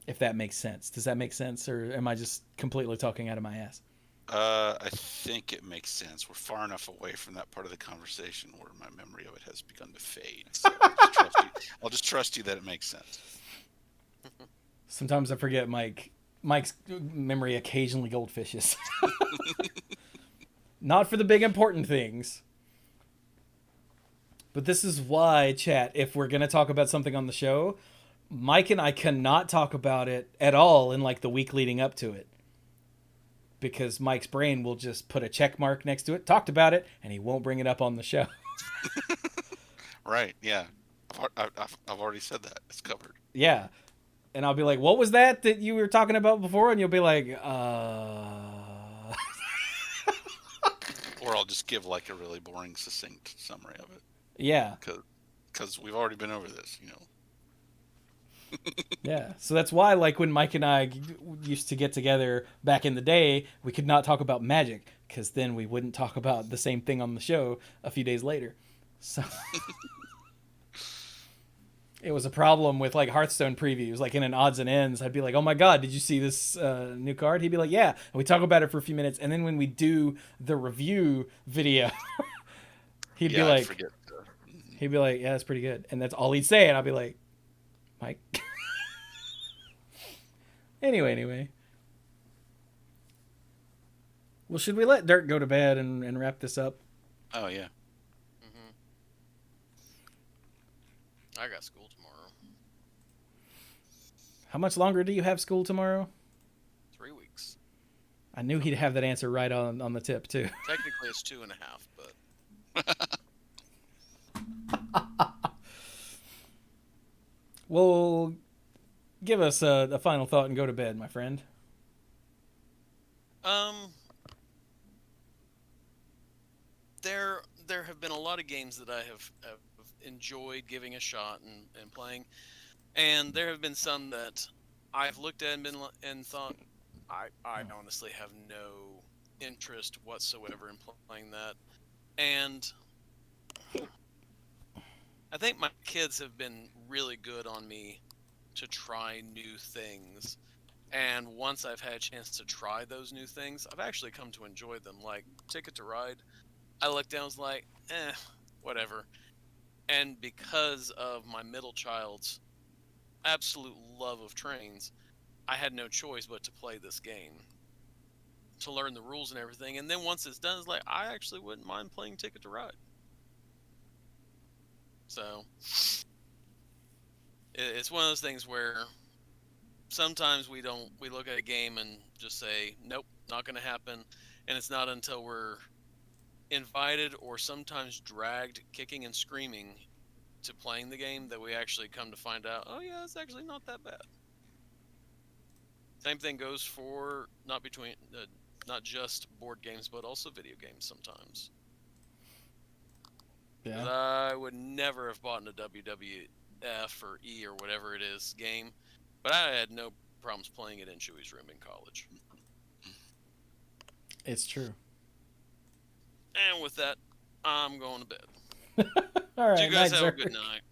If that makes sense. Does that make sense, or am I just completely talking out of my ass? I think it makes sense. We're far enough away from that part of the conversation where my memory of it has begun to fade. So I'll just trust you that it makes sense. Sometimes I forget Mike's memory occasionally goldfishes. Not for the big important things. But this is why, chat, if we're going to talk about something on the show, Mike and I cannot talk about it at all in like the week leading up to it. Because Mike's brain will just put a check mark next to it, talked about it, and he won't bring it up on the show. Right? Yeah. I've already said that. It's covered. Yeah. And I'll be like, what was that you were talking about before? And you'll be like, Or I'll just give like a really boring, succinct summary of it yeah. because we've already been over this. Yeah. So that's why, like, when Mike and I used to get together back in the day, we could not talk about Magic because then we wouldn't talk about the same thing on the show a few days later. So it was a problem with like Hearthstone previews. Like in an odds and ends, I'd be like, "Oh my god, did you see this new card?" He'd be like, "Yeah." And we talk about it for a few minutes, and then when we do the review video, he'd be Yeah, I like, forget. "Yeah, it's pretty good," and that's all he'd say, and I'd be like, "Mike." Anyway. Well, should we let Dirk go to bed and wrap this up? Oh yeah. Hmm. I got school tomorrow. How much longer do you have school tomorrow? 3 weeks. I knew he'd have that answer right on the tip, too. Technically, it's 2.5, but Well, give us a final thought and go to bed, my friend. um, there have been a lot of games that I have enjoyed giving a shot and playing, and there have been some that I've looked at and thought I honestly have no interest whatsoever in playing that, and I think my kids have been really good on me to try new things, And once I've had a chance to try those new things, I've actually come to enjoy them. Like Ticket to Ride, I looked down, was like, whatever. And because of my middle child's absolute love of trains, I had no choice but to play this game to learn the rules and everything. And then once it's done, it's like, I actually wouldn't mind playing Ticket to Ride. So it's one of those things where sometimes we look at a game and just say, nope, not going to happen. And it's not until we're invited or sometimes dragged kicking and screaming to playing the game that we actually come to find out, oh yeah, it's actually not that bad. Same thing goes for not just board games, but also video games sometimes. Yeah. I would never have bought a WWF or E or whatever it is game, but I had no problems playing it in Chewy's room in college. It's true. And with that, I'm going to bed. All right. You guys night, have sir. a good night.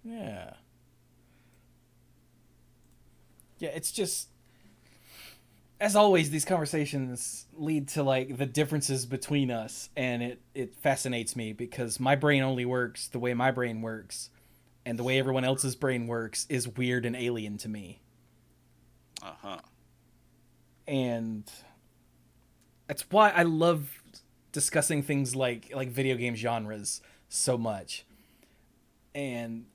Yeah. Yeah, it's just, as always, these conversations lead to like the differences between us, and it fascinates me because my brain only works the way my brain works, and the way everyone else's brain works is weird and alien to me. Uh-huh. And that's why I love discussing things like video game genres so much. And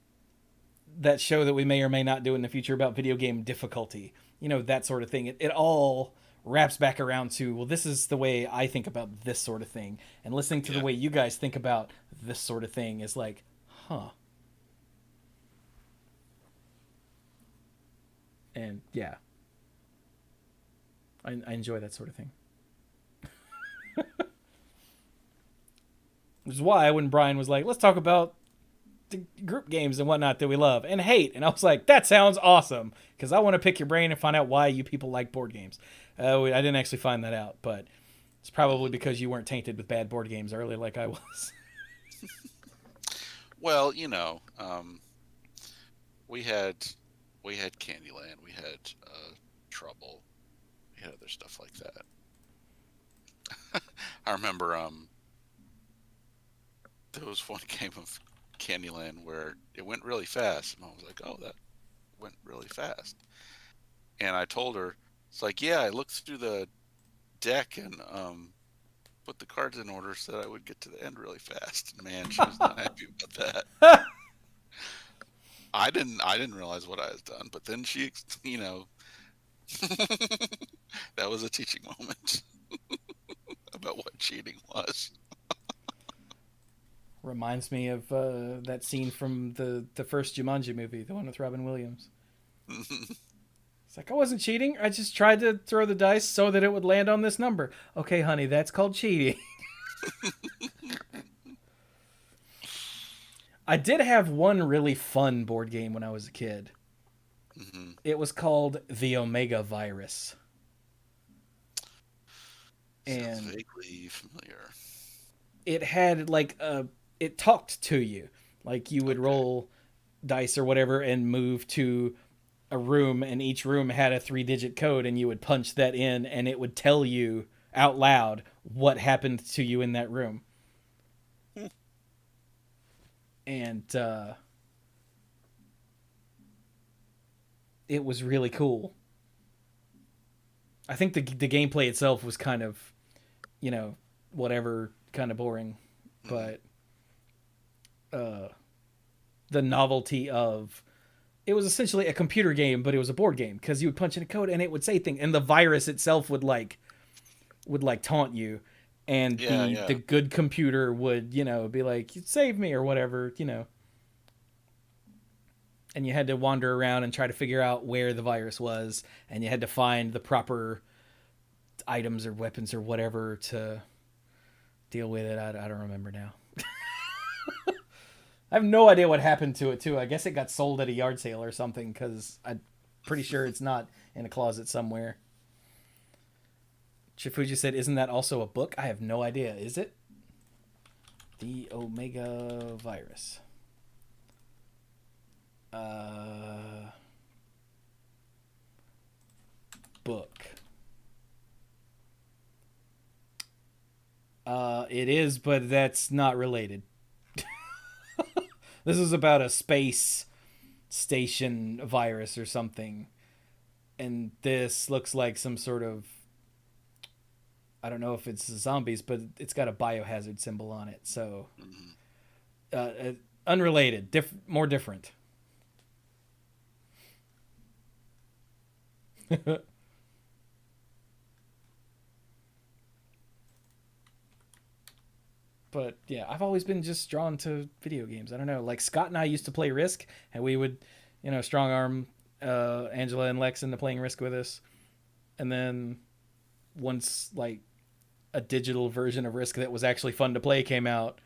that show that we may or may not do in the future about video game difficulty, that sort of thing. It all wraps back around to, well, this is the way I think about this sort of thing. And listening to the way you guys think about this sort of thing is like, huh. And yeah, I enjoy that sort of thing. Which is why when Brian was like, let's talk about the group games and whatnot that we love and hate, and I was like, that sounds awesome, because I want to pick your brain and find out why you people like board games. I didn't actually find that out, but it's probably because you weren't tainted with bad board games early like I was. Well, we had Candyland, we had Trouble, we had other stuff like that. I remember there was one game of Candyland where it went really fast, and I was like, oh, that went really fast. And I told her, it's like, yeah, I looked through the deck and put the cards in order so that I would get to the end really fast. And man, she was not happy about that. I didn't realize what I had done, but then she, that was a teaching moment about what cheating was. Reminds me of that scene from the first Jumanji movie, the one with Robin Williams. It's like, I wasn't cheating. I just tried to throw the dice so that it would land on this number. Okay, honey, that's called cheating. I did have one really fun board game when I was a kid. Mm-hmm. It was called the Omega Virus. Sounds And vaguely familiar. it had it talked to you. Like you would roll dice or whatever and move to a room, and each room had a 3-digit code, and you would punch that in and it would tell you out loud what happened to you in that room. And it was really cool. I think the gameplay itself was kind of, whatever, kind of boring, but the novelty of it was essentially a computer game, but it was a board game because you would punch in a code and it would say things, and the virus itself would taunt you, and the good computer would be like, save me or whatever, and you had to wander around and try to figure out where the virus was, and you had to find the proper items or weapons or whatever to deal with it. I don't remember now. I have no idea what happened to it, too. I guess it got sold at a yard sale or something, because I'm pretty sure it's not in a closet somewhere. Chifuji said, isn't that also a book? I have no idea. Is it? The Omega Virus. Book. It is, but that's not related. This is about a space station virus or something. And this looks like some sort of, I don't know if it's zombies, but it's got a biohazard symbol on it. So, unrelated, more different. But yeah, I've always been just drawn to video games. I don't know. Like Scott and I used to play Risk, and we would, strong arm Angela and Lex into playing Risk with us. And then once like a digital version of Risk that was actually fun to play came out,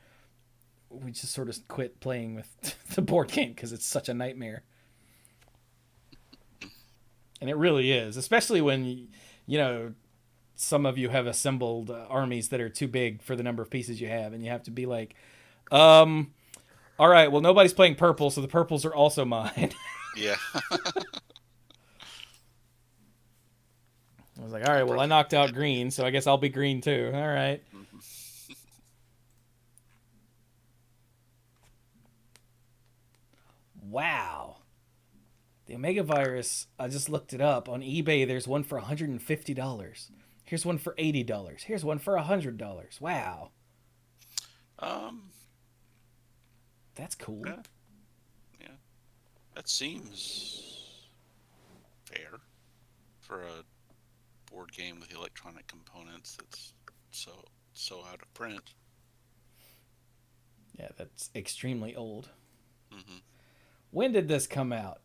we just sort of quit playing with the board game because it's such a nightmare. And it really is, especially when, some of you have assembled armies that are too big for the number of pieces you have, and you have to be like, all right, well, nobody's playing purple, so the purples are also mine. Yeah. I was like, all right, well, I knocked out green, so I guess I'll be green too. All right. Wow. The Omega virus, I just looked it up. On eBay, there's one for $150. Here's one for $80. Here's one for $100. Wow. That's cool. Yeah. That seems fair for a board game with electronic components that's so out of print. Yeah, that's extremely old. Mm-hmm. When did this come out?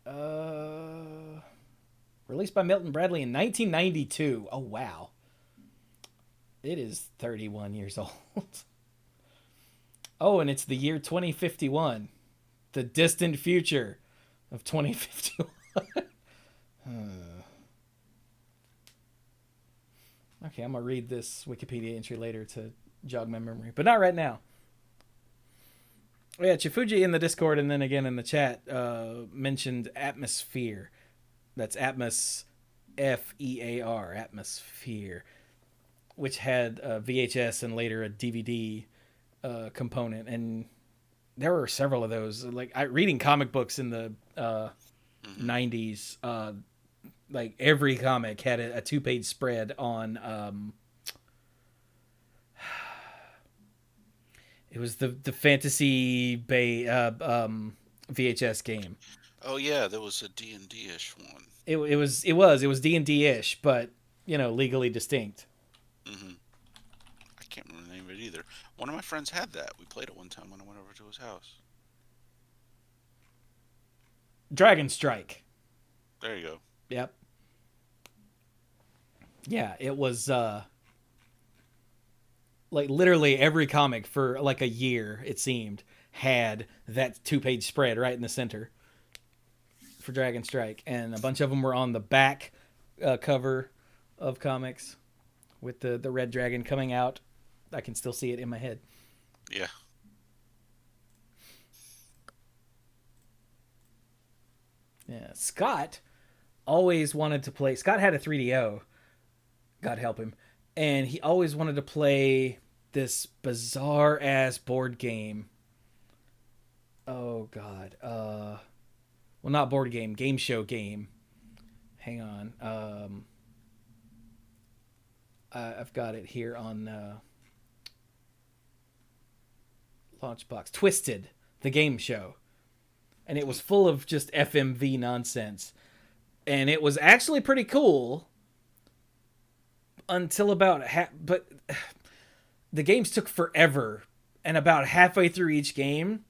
Released by Milton Bradley in 1992. Oh, wow. It is 31 years old. Oh, and it's the year 2051. The distant future of 2051. Okay, I'm going to read this Wikipedia entry later to jog my memory, but not right now. Yeah, Chifuji in the Discord and then again in the chat mentioned Atmosphere. That's Atmos, F-E-A-R, Atmosphere, which had a VHS and later a DVD component. And there were several of those. Like reading comic books in the 90s, like every comic had a 2-page spread on... it was the fantasy VHS game. Oh yeah, there was a D&D-ish one. It was D&D-ish, but legally distinct. Mm-hmm. I can't remember the name of it either. One of my friends had that. We played it one time when I went over to his house. Dragon Strike. There you go. Yep. Yeah, it was like literally every comic for like a year, it seemed, had that 2-page spread right in the center for Dragon Strike, and a bunch of them were on the back cover of comics with the red dragon coming out. I can still see it in my head. Yeah. Yeah. Scott always wanted to play. Scott had a 3DO. God help him. And he always wanted to play this bizarre ass board game. Oh God. Well, not board game. Game show game. Hang on. I've got it here on Launchbox. Twisted, the game show. And it was full of just FMV nonsense. And it was actually pretty cool until about but the games took forever, and about halfway through each game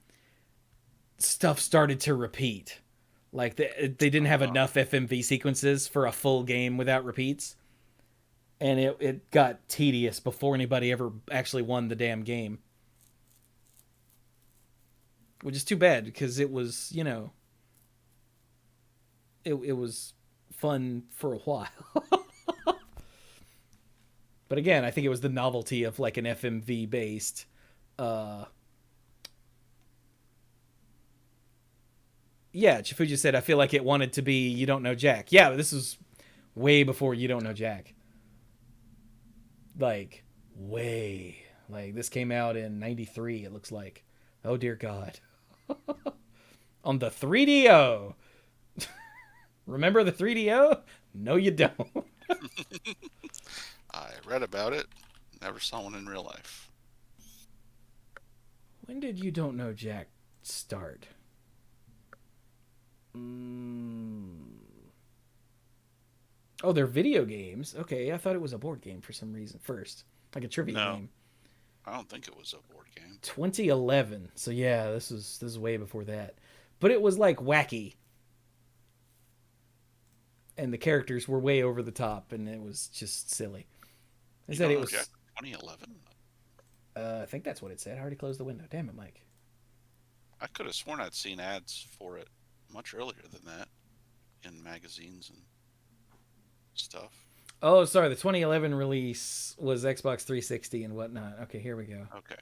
stuff started to repeat. Like they didn't have enough FMV sequences for a full game without repeats, and it got tedious before anybody ever actually won the damn game, which is too bad because it was it was fun for a while. But again, I think it was the novelty of like an FMV based Yeah, Chifuja said, I feel like it wanted to be You Don't Know Jack. Yeah, this is way before You Don't Know Jack. Like, way. Like, this came out in 93, it looks like. Oh, dear God. On the 3DO. Remember the 3DO? No, you don't. I read about it. Never saw one in real life. When did You Don't Know Jack start? Oh, they're video games. Okay, I thought it was a board game for some reason first. Like a trivia No. game. I don't think it was a board game. 2011. So yeah, this is way before that. But it was like wacky. And the characters were way over the top and it was just silly. They said it was 2011. I think that's what it said. I already closed the window. Damn it, Mike. I could have sworn I'd seen ads for it much earlier than that in magazines and stuff. Oh, sorry. The 2011 release was Xbox 360 and whatnot. Okay, here we go. Okay.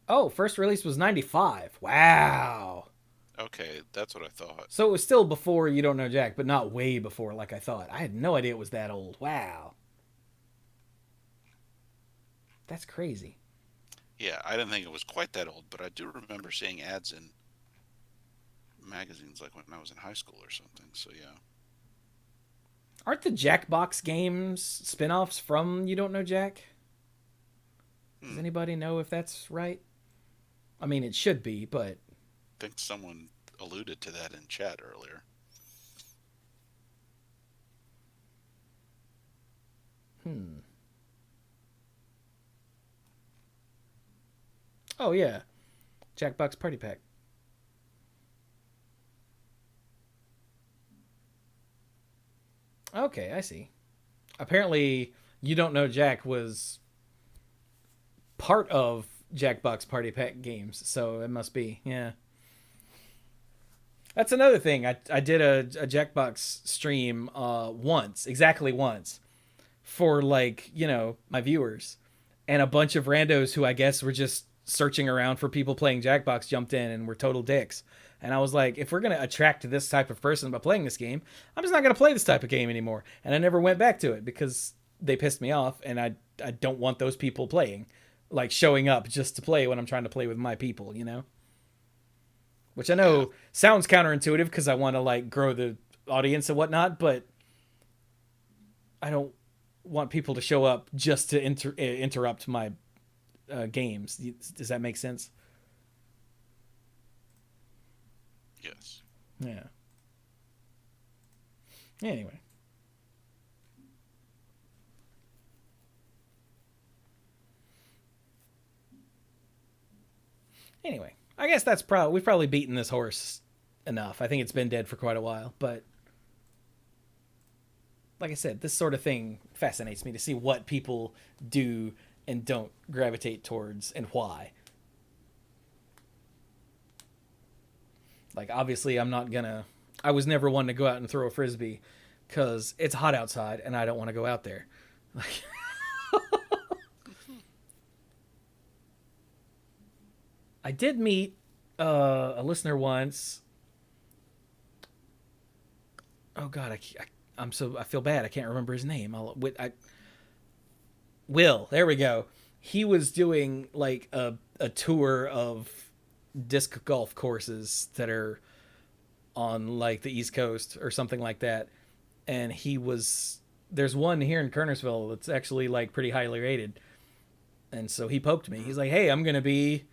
Oh, first release was 95. Wow. Okay, that's what I thought. So it was still before You Don't Know Jack, but not way before like I thought. I had no idea it was that old. Wow. That's crazy. Yeah, I didn't think it was quite that old, but I do remember seeing ads in magazines like when I was in high school or something. So yeah. Aren't the Jackbox games spin-offs from You Don't Know Jack? Does anybody know if that's right? I mean, it should be, but... I think someone alluded to that in chat earlier. Oh, yeah. Jackbox Party Pack. Okay, I see. Apparently, You Don't Know Jack was part of Jackbox Party Pack games, so it must be, yeah. That's another thing. I did a Jackbox stream exactly once, for like, my viewers. And a bunch of randos who I guess were just searching around for people playing Jackbox jumped in and were total dicks. And I was like, if we're going to attract this type of person by playing this game, I'm just not going to play this type of game anymore. And I never went back to it because they pissed me off and I don't want those people playing. Like showing up just to play when I'm trying to play with my people, Which I know sounds counterintuitive because I want to like grow the audience and whatnot, but I don't want people to show up just to interrupt my games. Does that make sense? Yes. Yeah. Anyway. I guess we've probably beaten this horse enough. I think it's been dead for quite a while, but like I said, this sort of thing fascinates me to see what people do and don't gravitate towards and why. Like, obviously, I was never one to go out and throw a frisbee because it's hot outside and I don't want to go out there. Like, I did meet a listener once. Oh God, I feel bad. I can't remember his name. Will. There we go. He was doing like a tour of disc golf courses that are on like the East Coast or something like that. And there's one here in Kernersville that's actually like pretty highly rated. And so he poked me. He's like, hey, I'm going to be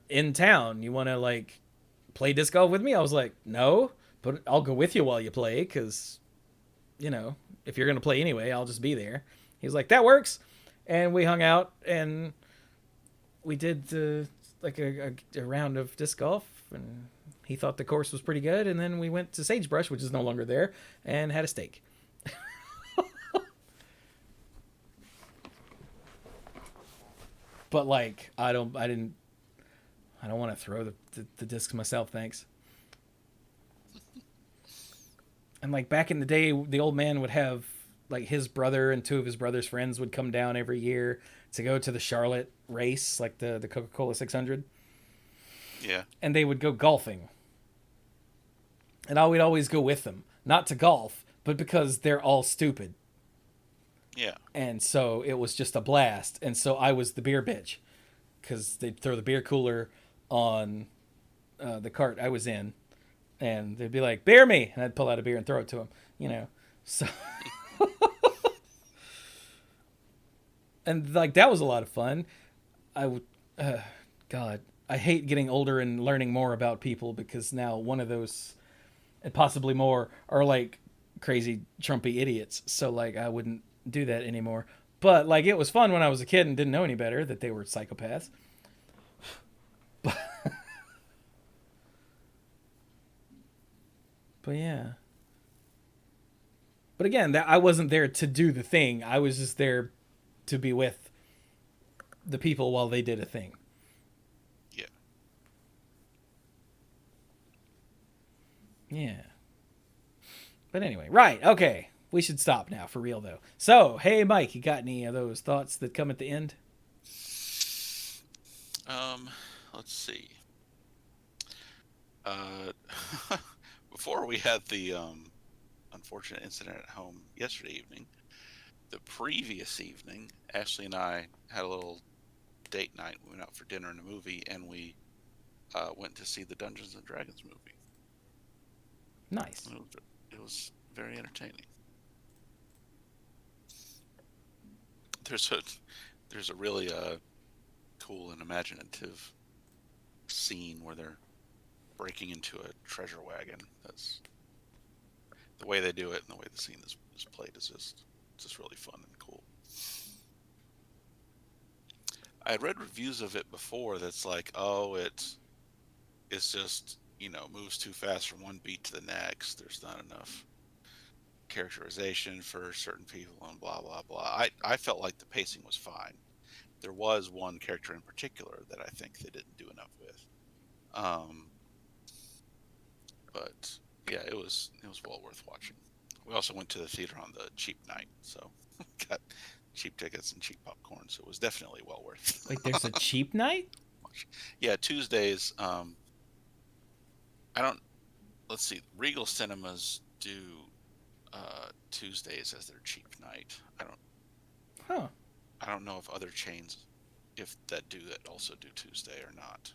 in town. You want to like play disc golf with me? I was like, no, but I'll go with you while you play. Cause if you're going to play anyway, I'll just be there. He was like, that works. And we hung out and we did like a round of disc golf and he thought the course was pretty good. And then we went to Sagebrush, which is no longer there, and had a steak. But like, I don't want to throw the discs myself. Thanks. And like back in the day, the old man would have like his brother and two of his brother's friends would come down every year to go to the Charlotte race, like the Coca-Cola 600, Yeah. and they would go golfing. And I would always go with them, not to golf, but because they're all stupid. Yeah. And so it was just a blast. And so I was the beer bitch because they'd throw the beer cooler on the cart I was in, and they'd be like, "Beer me," and I'd pull out a beer and throw it to them. You know, so and like that was a lot of fun. I would, God, I hate getting older and learning more about people because now one of those, and possibly more, are like crazy Trumpy idiots. So like I wouldn't do that anymore. But like it was fun when I was a kid and didn't know any better that they were psychopaths. But yeah. But again, that I wasn't there to do the thing. I was just there to be with the people while they did a thing. Yeah. Yeah. But anyway, right, okay. We should stop now, for real, though. So, hey, Mike, you got any of those thoughts that come at the end? Let's see. Before we had the unfortunate incident at home yesterday evening, the previous evening, Ashley and I had a little date night. We went out for dinner and a movie, and we went to see the Dungeons and Dragons movie. Nice. It was very entertaining. There's a really cool and imaginative scene where they're breaking into a treasure wagon. That's the way they do it, and the way the scene is played is just really fun and cool. I had read reviews of it before that's like, oh, it's just, moves too fast from one beat to the next. There's not enough characterization for certain people and blah blah blah. I felt like the pacing was fine. There was one character in particular that I think they didn't do enough with. But yeah, it was well worth watching. We also went to the theater on the cheap night, so got cheap tickets and cheap popcorn, so it was definitely well worth. Like, there's a cheap night? Yeah, Tuesdays. I don't. Let's see. Regal Cinemas do Tuesdays as their cheap night. Huh. I don't know if other chains, if that also do Tuesday or not.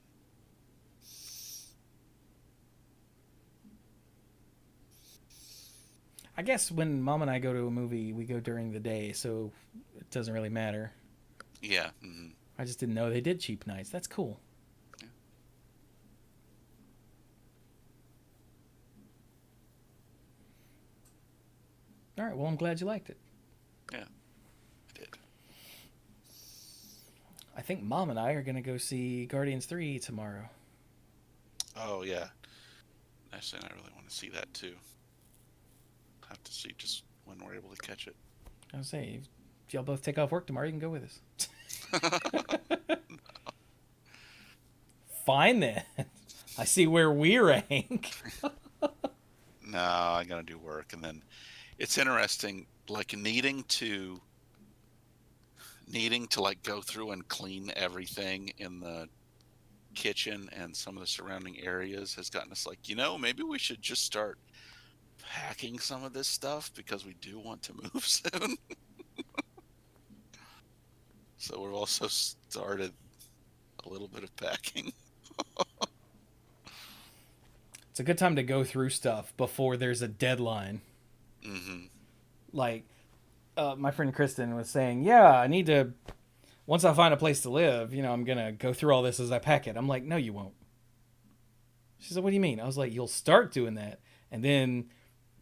I guess when Mom and I go to a movie, we go during the day, so it doesn't really matter. Yeah. Mm-hmm. I just didn't know they did cheap nights. That's cool. Yeah. All right, well, I'm glad you liked it. Yeah, I did. I think Mom and I are going to go see Guardians 3 tomorrow. Oh, yeah. Actually, I really want to see that, too. Have to see just when we're able to catch it. I was saying, if y'all both take off work tomorrow, you can go with us. Fine, then. I see where we rank. No, I gotta do work, and then it's interesting, like needing to like go through and clean everything in the kitchen and some of the surrounding areas has gotten us like, maybe we should just start packing some of this stuff because we do want to move soon. So we've also started a little bit of packing. It's a good time to go through stuff before there's a deadline. Mm-hmm. Like, my friend Kristen was saying, yeah, I need to, once I find a place to live, I'm going to go through all this as I pack it. I'm like, no, you won't. She said, what do you mean? I was like, you'll start doing that, and then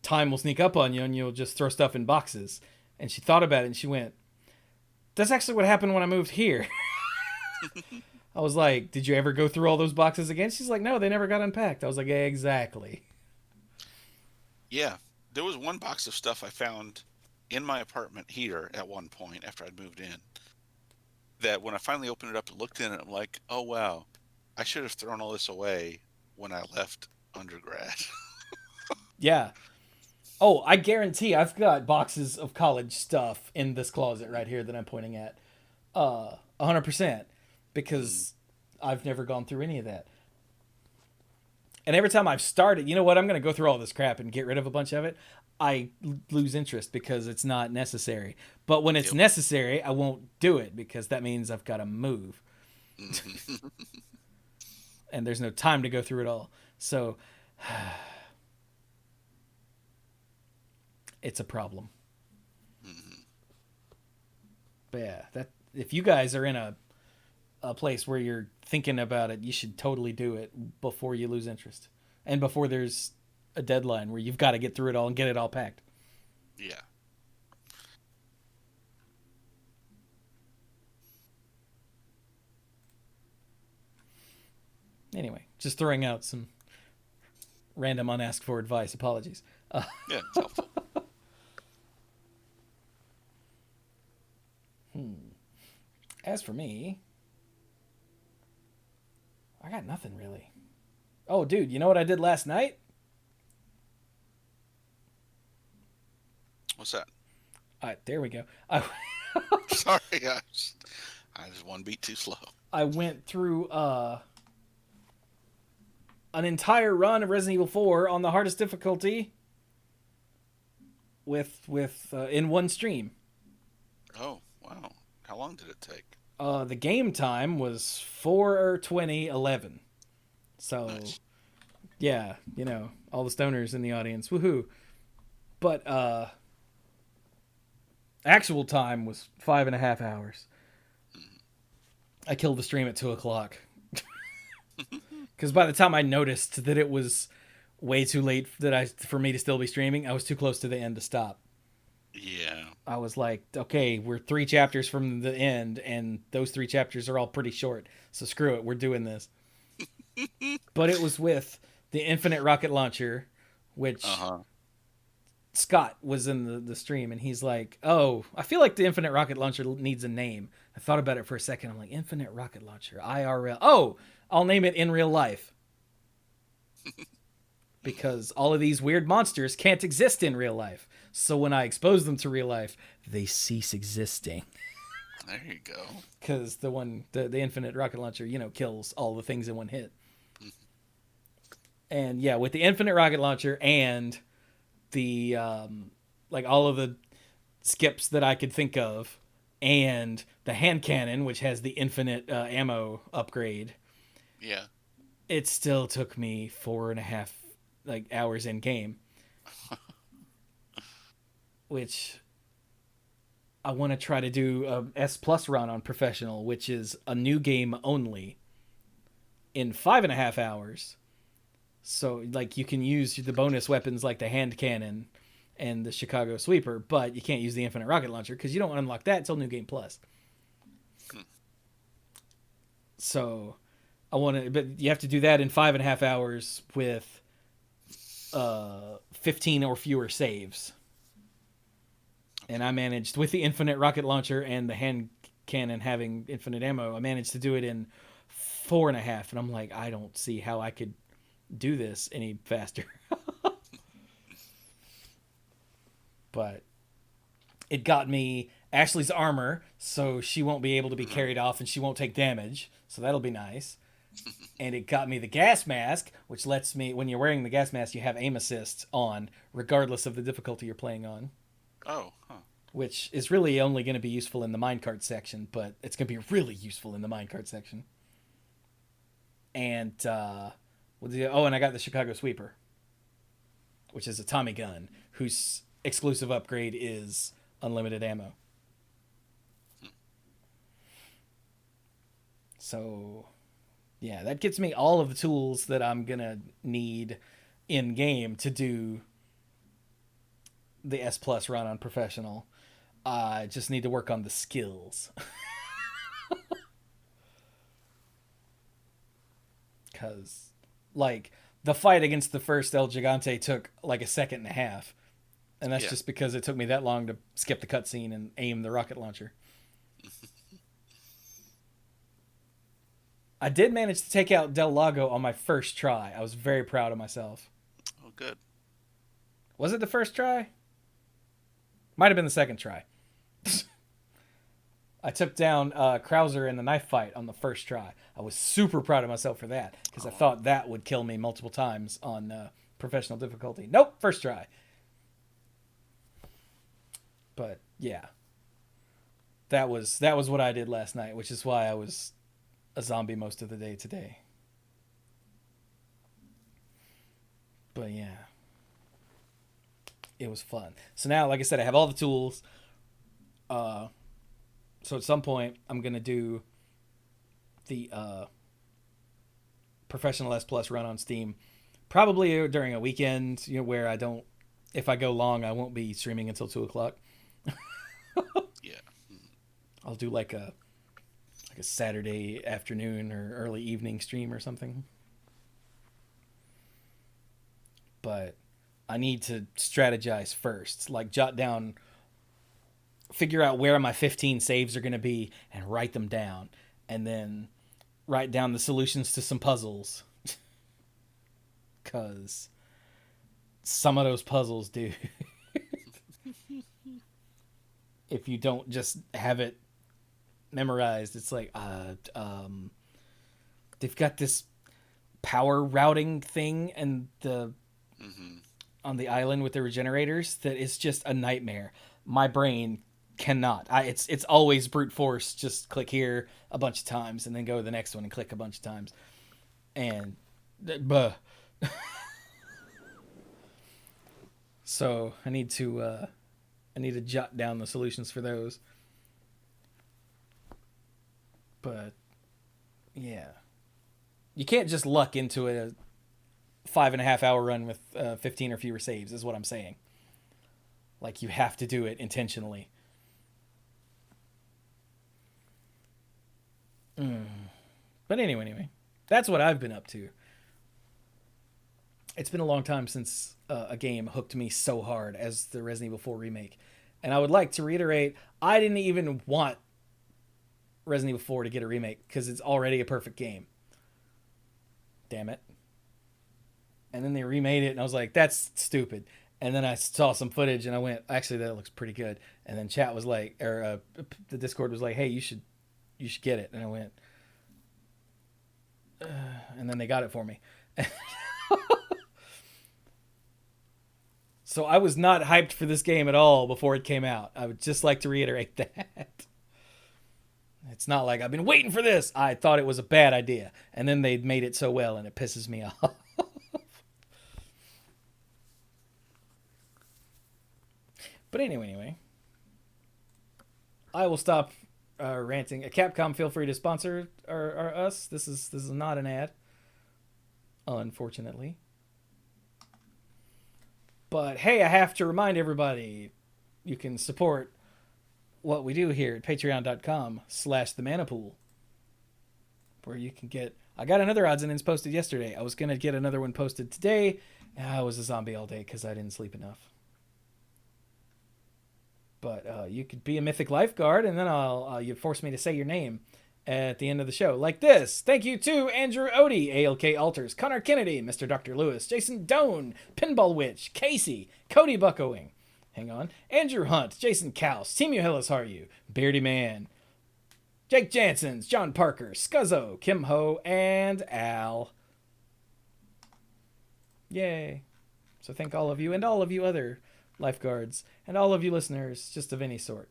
time will sneak up on you, and you'll just throw stuff in boxes. And she thought about it, and she went, that's actually what happened when I moved here. I was like, did you ever go through all those boxes again? She's like, no, they never got unpacked. I was like, yeah, exactly. Yeah, there was one box of stuff I found in my apartment here at one point after I'd moved in that when I finally opened it up and looked in it, I'm like, oh, wow, I should have thrown all this away when I left undergrad. Yeah. Oh, I guarantee I've got boxes of college stuff in this closet right here that I'm pointing at. 100%. Because I've never gone through any of that. And every time I've started, you know what? I'm going to go through all this crap and get rid of a bunch of it. I lose interest because it's not necessary. But when it's Yep. necessary, I won't do it because that means I've got to move. And there's no time to go through it all. So it's a problem. But yeah, that if you guys are in a place where you're thinking about it, you should totally do it before you lose interest. And before there's a deadline where you've got to get through it all and get it all packed. Yeah. Anyway, just throwing out some random unasked for advice. Apologies. Yeah, it's helpful. As for me, I got nothing really. Oh, dude, you know what I did last night? What's that? All right, there we go. Sorry, I was one beat too slow. I went through an entire run of Resident Evil 4 on the hardest difficulty with in one stream. Oh, wow. How long did it take? The game time was 4:20:11. So, Nice. yeah, you know, all the stoners in the audience, woohoo! But actual time was 5.5 hours. I killed the stream at 2:00 because by the time I noticed that it was way too late for me to still be streaming, I was too close to the end to stop. Yeah. I was like, okay, we're 3 chapters from the end, and those 3 chapters are all pretty short. So screw it, we're doing this. But it was with the Infinite Rocket Launcher, which Scott was in the stream, and he's like, oh, I feel like the Infinite Rocket Launcher needs a name. I thought about it for a second. I'm like, Infinite Rocket Launcher, IRL. Oh, I'll name it in real life. Because all of these weird monsters can't exist in real life. So when I expose them to real life, they cease existing. There you go. Because the Infinite Rocket Launcher, you know, kills all the things in one hit. And yeah, with the Infinite Rocket Launcher and the like all of the skips that I could think of, and the hand cannon, which has the infinite ammo upgrade, Yeah. it still took me 4.5 hours in game. Which I want to try to do a S plus run on professional, which is a new game only, in 5.5 hours. So like you can use the bonus weapons like the hand cannon and the Chicago sweeper, but you can't use the Infinite Rocket Launcher because you don't unlock that until New Game Plus. So I want to, but you have to do that in 5.5 hours with 15 or fewer saves. And I managed, with the Infinite Rocket Launcher and the hand cannon having infinite ammo, I managed to do it in 4.5. And I'm like, I don't see how I could do this any faster. But it got me Ashley's armor, so she won't be able to be carried off and she won't take damage. So that'll be nice. And it got me the gas mask, which lets me, when you're wearing the gas mask, you have aim assist on, regardless of the difficulty you're playing on. Oh, huh. Which is really only going to be useful in the minecart section, but it's going to be really useful in the minecart section. And, and I got the Chicago Sweeper, which is a Tommy gun, whose exclusive upgrade is unlimited ammo. So, yeah, that gets me all of the tools that I'm going to need in game to do the S plus run on professional. I just need to work on the skills. Because, like, the fight against the first El Gigante took like 1.5 seconds. And that's just because it took me that long to skip the cutscene and aim the rocket launcher. I did manage to take out Del Lago on my first try. I was very proud of myself. Oh, good. Was it the first try? Might have been the second try. I took down Krauser in the knife fight on the first try. I was super proud of myself for that because I thought that would kill me multiple times on professional difficulty. Nope, first try. But yeah, that was what I did last night, which is why I was a zombie most of the day today. But yeah, it was fun. So now, like I said, I have all the tools. So at some point, I'm gonna do the professional S Plus run on Steam, probably during a weekend, where I don't. If I go long, I won't be streaming until 2:00. Yeah. I'll do like a Saturday afternoon or early evening stream or something. But I need to strategize first, like figure out where my 15 saves are going to be and write them down, and then write down the solutions to some puzzles. Because some of those puzzles, dude, if you don't just have it memorized, it's like they've got this power routing thing and on the island with the regenerators that is just a nightmare. My brain cannot. It's always brute force. Just click here a bunch of times and then go to the next one and click a bunch of times. And so I need to jot down the solutions for those. But yeah, you can't just luck into a 5.5 hour run with 15 or fewer saves, is what I'm saying. Like, you have to do it intentionally. But anyway, that's what I've been up to. It's been a long time since a game hooked me so hard as the Resident Evil 4 remake. And I would like to reiterate, I didn't even want Resident Evil 4 to get a remake because it's already a perfect game. Damn it. And then they remade it and I was like, that's stupid. And then I saw some footage and I went, actually, that looks pretty good. And then chat was like, or the Discord was like, hey, you should get it. And I went, and then they got it for me. So I was not hyped for this game at all before it came out. I would just like to reiterate that. It's not like I've been waiting for this. I thought it was a bad idea. And then they made it so well and it pisses me off. But anyway, I will stop ranting. Capcom, feel free to sponsor us. This is not an ad, unfortunately. But hey, I have to remind everybody, you can support what we do here at patreon.com/themanapool, where you can get. I got another odds and ends posted yesterday. I was gonna get another one posted today. I was a zombie all day because I didn't sleep enough. But you could be a mythic lifeguard, and then you'd force me to say your name at the end of the show. Like this. Thank you to Andrew Odie, ALK Alters, Connor Kennedy, Mr. Dr. Lewis, Jason Doan, Pinball Witch, Casey, Cody Buckowing. Hang on. Andrew Hunt, Jason Kaus, Team Hillis Are You, Beardy Man, Jake Jansons, John Parker, Scuzzo, Kim Ho, and Al. Yay. So thank all of you and all of you other lifeguards and all of you listeners, just of any sort.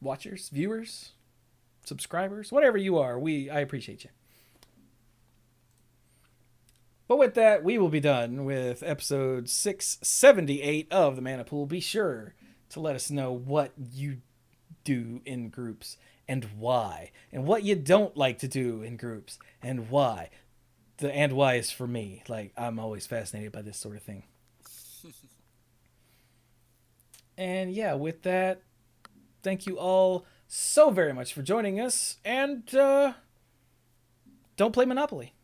Watchers, viewers, subscribers, whatever you are, I appreciate you. But with that, we will be done with episode 678 of the Mana Pool. Be sure to let us know what you do in groups and why, and what you don't like to do in groups and why. The and why is for me. Like, I'm always fascinated by this sort of thing. And yeah, with that, thank you all so very much for joining us, and don't play Monopoly.